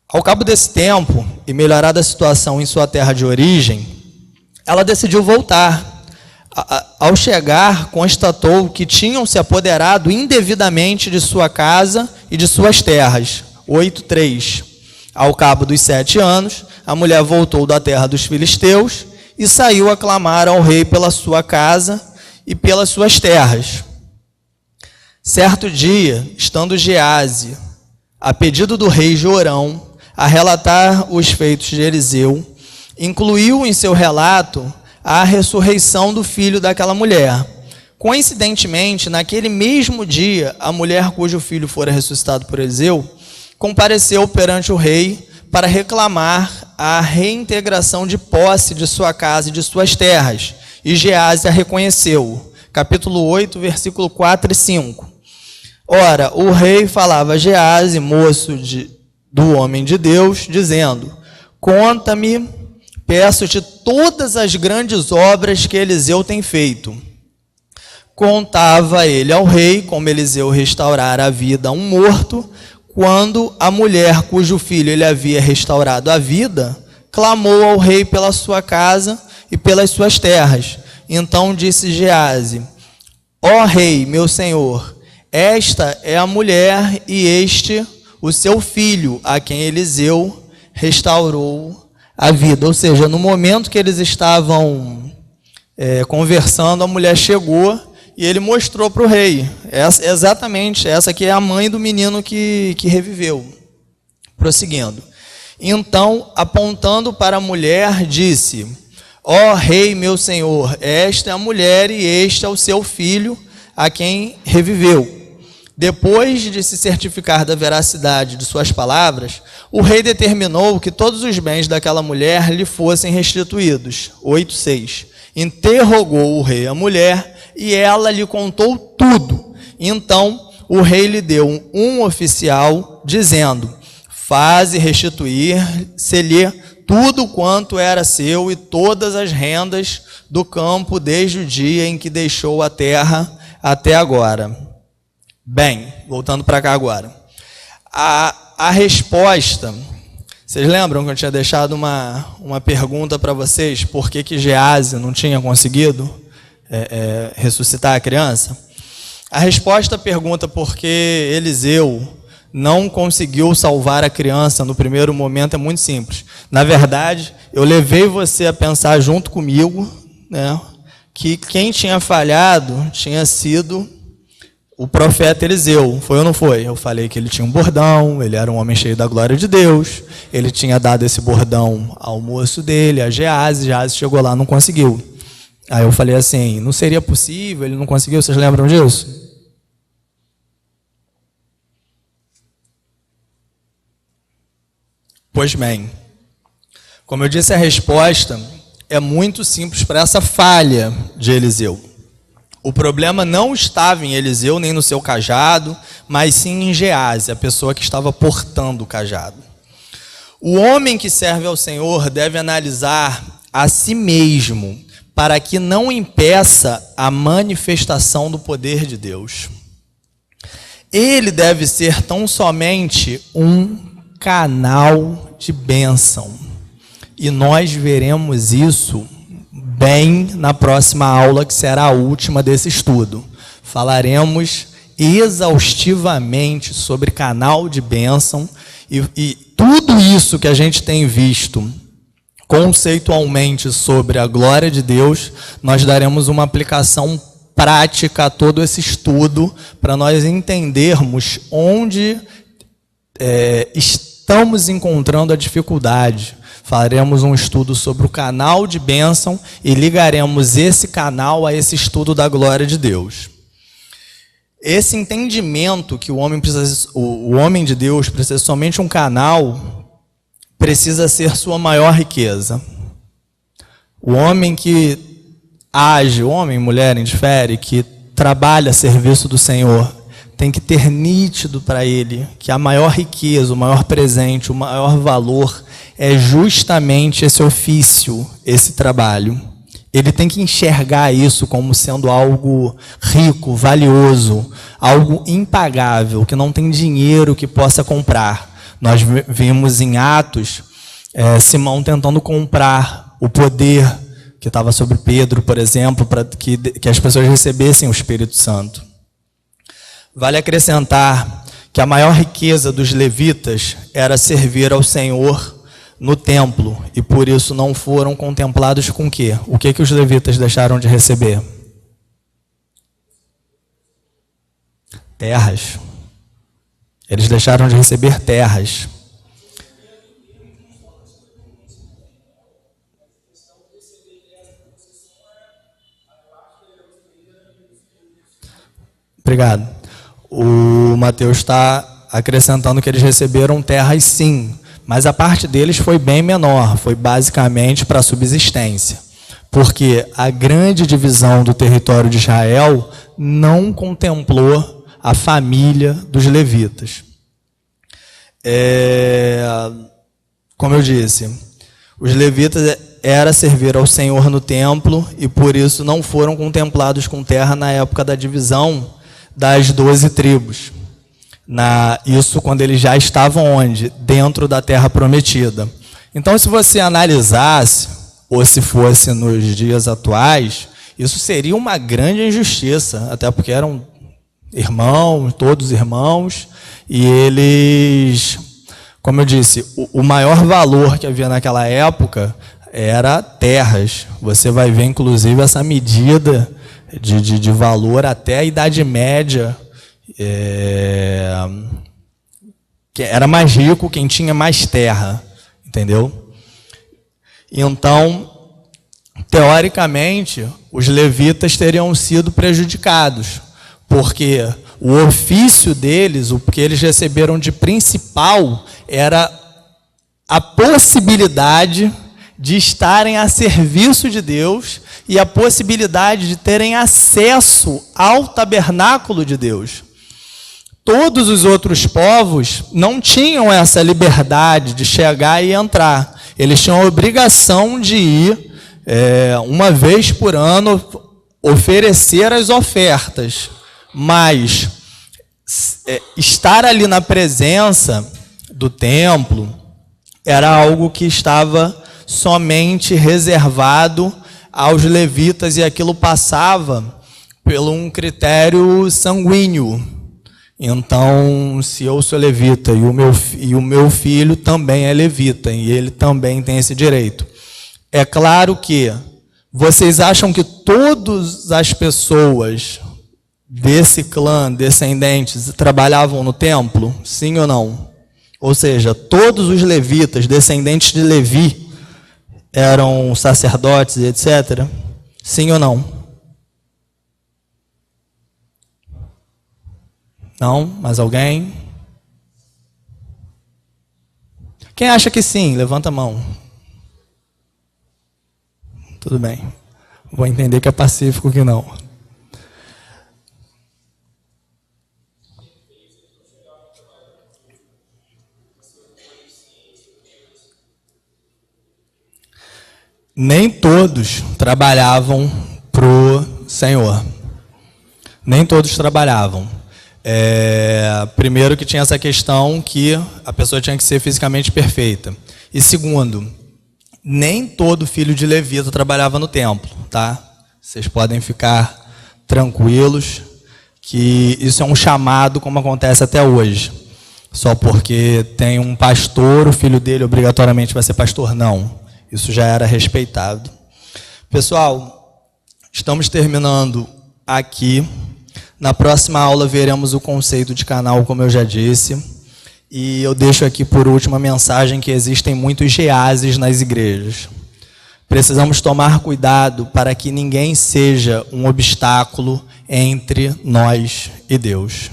Ao cabo desse tempo, e melhorada a situação em sua terra de origem, ela decidiu voltar. Ao chegar, constatou que tinham se apoderado indevidamente de sua casa e de suas terras. 8:3. Ao cabo dos 7 anos, a mulher voltou da terra dos filisteus e saiu a clamar ao rei pela sua casa e pelas suas terras. Certo dia, estando Geazi, a pedido do rei Jorão, a relatar os feitos de Eliseu, incluiu em seu relato a ressurreição do filho daquela mulher. Coincidentemente, naquele mesmo dia, a mulher cujo filho fora ressuscitado por Eliseu compareceu perante o rei para reclamar a reintegração de posse de sua casa e de suas terras, e Geazi a reconheceu. Capítulo 8, versículo 4 e 5. Ora, o rei falava a Geazi, moço do homem de Deus, dizendo: conta-me, peço-te todas as grandes obras que Eliseu tem feito. Contava ele ao rei como Eliseu restaurara a vida a um morto, quando a mulher cujo filho ele havia restaurado a vida, clamou ao rei pela sua casa e pelas suas terras. Então disse Geazi: ó rei, meu senhor, esta é a mulher e este o seu filho, a quem Eliseu restaurou a vida. Ou seja, no momento que eles estavam conversando, a mulher chegou e ele mostrou para o rei. Exatamente, essa aqui é a mãe do menino que reviveu. Prosseguindo. Então, apontando para a mulher, disse: ó rei, meu senhor, esta é a mulher e este é o seu filho, a quem reviveu. Depois de se certificar da veracidade de suas palavras, o rei determinou que todos os bens daquela mulher lhe fossem restituídos. 8:6. Interrogou o rei a mulher e ela lhe contou tudo. Então o rei lhe deu um oficial, dizendo: faze restituir-se-lhe tudo quanto era seu e todas as rendas do campo desde o dia em que deixou a terra até agora. Bem, voltando para cá agora. A resposta, vocês lembram que eu tinha deixado uma pergunta para vocês, por que Gease não tinha conseguido ressuscitar a criança? A resposta à pergunta por que Eliseu não conseguiu salvar a criança no primeiro momento é muito simples. Na verdade, eu levei você a pensar junto comigo, né, que quem tinha falhado tinha sido o profeta Eliseu. Foi ou não foi? Eu falei que ele tinha um bordão, ele era um homem cheio da glória de Deus, ele tinha dado esse bordão ao moço dele, a Gease chegou lá, não conseguiu. Aí eu falei assim, não seria possível, ele não conseguiu, vocês lembram disso? Pois bem, como eu disse, a resposta é muito simples para essa falha de Eliseu. O problema não estava em Eliseu, nem no seu cajado, mas sim em Gease, a pessoa que estava portando o cajado. O homem que serve ao Senhor deve analisar a si mesmo, para que não impeça a manifestação do poder de Deus. Ele deve ser tão somente um canal de bênção. E nós veremos isso bem na próxima aula, que será a última desse estudo. Falaremos exaustivamente sobre canal de bênção e tudo isso que a gente tem visto conceitualmente sobre a glória de Deus, nós daremos uma aplicação prática a todo esse estudo para nós entendermos onde estamos encontrando a dificuldade. Faremos um estudo sobre o canal de bênção e ligaremos esse canal a esse estudo da glória de Deus. Esse entendimento que o homem de Deus precisa ser somente um canal, precisa ser sua maior riqueza. O homem que age, homem, mulher, indifere, que trabalha a serviço do Senhor, tem que ter nítido para ele que a maior riqueza, o maior presente, o maior valor é justamente esse ofício, esse trabalho. Ele tem que enxergar isso como sendo algo rico, valioso, algo impagável, que não tem dinheiro que possa comprar. Nós vimos em Atos Simão tentando comprar o poder que estava sobre Pedro, por exemplo, para que as pessoas recebessem o Espírito Santo. Vale acrescentar que a maior riqueza dos levitas era servir ao Senhor no templo, e por isso não foram contemplados com o quê? O que os levitas deixaram de receber? Terras. Eles deixaram de receber terras. Obrigado. O Mateus está acrescentando que eles receberam terras sim, mas a parte deles foi bem menor, foi basicamente para subsistência, porque a grande divisão do território de Israel não contemplou a família dos levitas. Como eu disse, os levitas era servir ao Senhor no templo e por isso não foram contemplados com terra na época da divisão das 12 tribos. Isso quando eles já estavam onde? Dentro da terra prometida. Então, se você analisasse, ou se fosse nos dias atuais, isso seria uma grande injustiça, até porque eram irmãos, todos irmãos, e eles, como eu disse, o maior valor que havia naquela época era terras. Você vai ver, inclusive, essa medida de valor até a Idade Média. Que era mais rico quem tinha mais terra, entendeu? Então, teoricamente, os levitas teriam sido prejudicados, porque o ofício deles, o que eles receberam de principal, era a possibilidade de estarem a serviço de Deus e a possibilidade de terem acesso ao tabernáculo de Deus. Todos os outros povos não tinham essa liberdade de chegar e entrar. eles tinham a obrigação de ir, uma vez por ano, oferecer as ofertas, mas estar ali na presença do templo era algo que estava somente reservado aos levitas, e aquilo passava por um critério sanguíneo. Então, se eu sou levita e o meu filho também é levita, e ele também tem esse direito. É claro que vocês acham que todas as pessoas desse clã, descendentes, trabalhavam no templo? Sim ou não? Ou seja, todos os levitas, descendentes de Levi, eram sacerdotes e etc? Sim ou não? Não? Mais alguém? Quem acha que sim? Levanta a mão. Tudo bem. Vou entender que é pacífico que não. Nem todos trabalhavam para o Senhor. Nem todos trabalhavam. Primeiro que tinha essa questão que a pessoa tinha que ser fisicamente perfeita. E segundo, nem todo filho de levita trabalhava no templo, tá? Vocês podem ficar tranquilos que isso é um chamado, como acontece até hoje. Só porque tem um pastor, o filho dele obrigatoriamente vai ser pastor, não. Isso já era respeitado. Pessoal, estamos terminando aqui. Na próxima aula veremos o conceito de canal, como eu já disse. E eu deixo aqui por último a mensagem que existem muitos Geases nas igrejas. Precisamos tomar cuidado para que ninguém seja um obstáculo entre nós e Deus.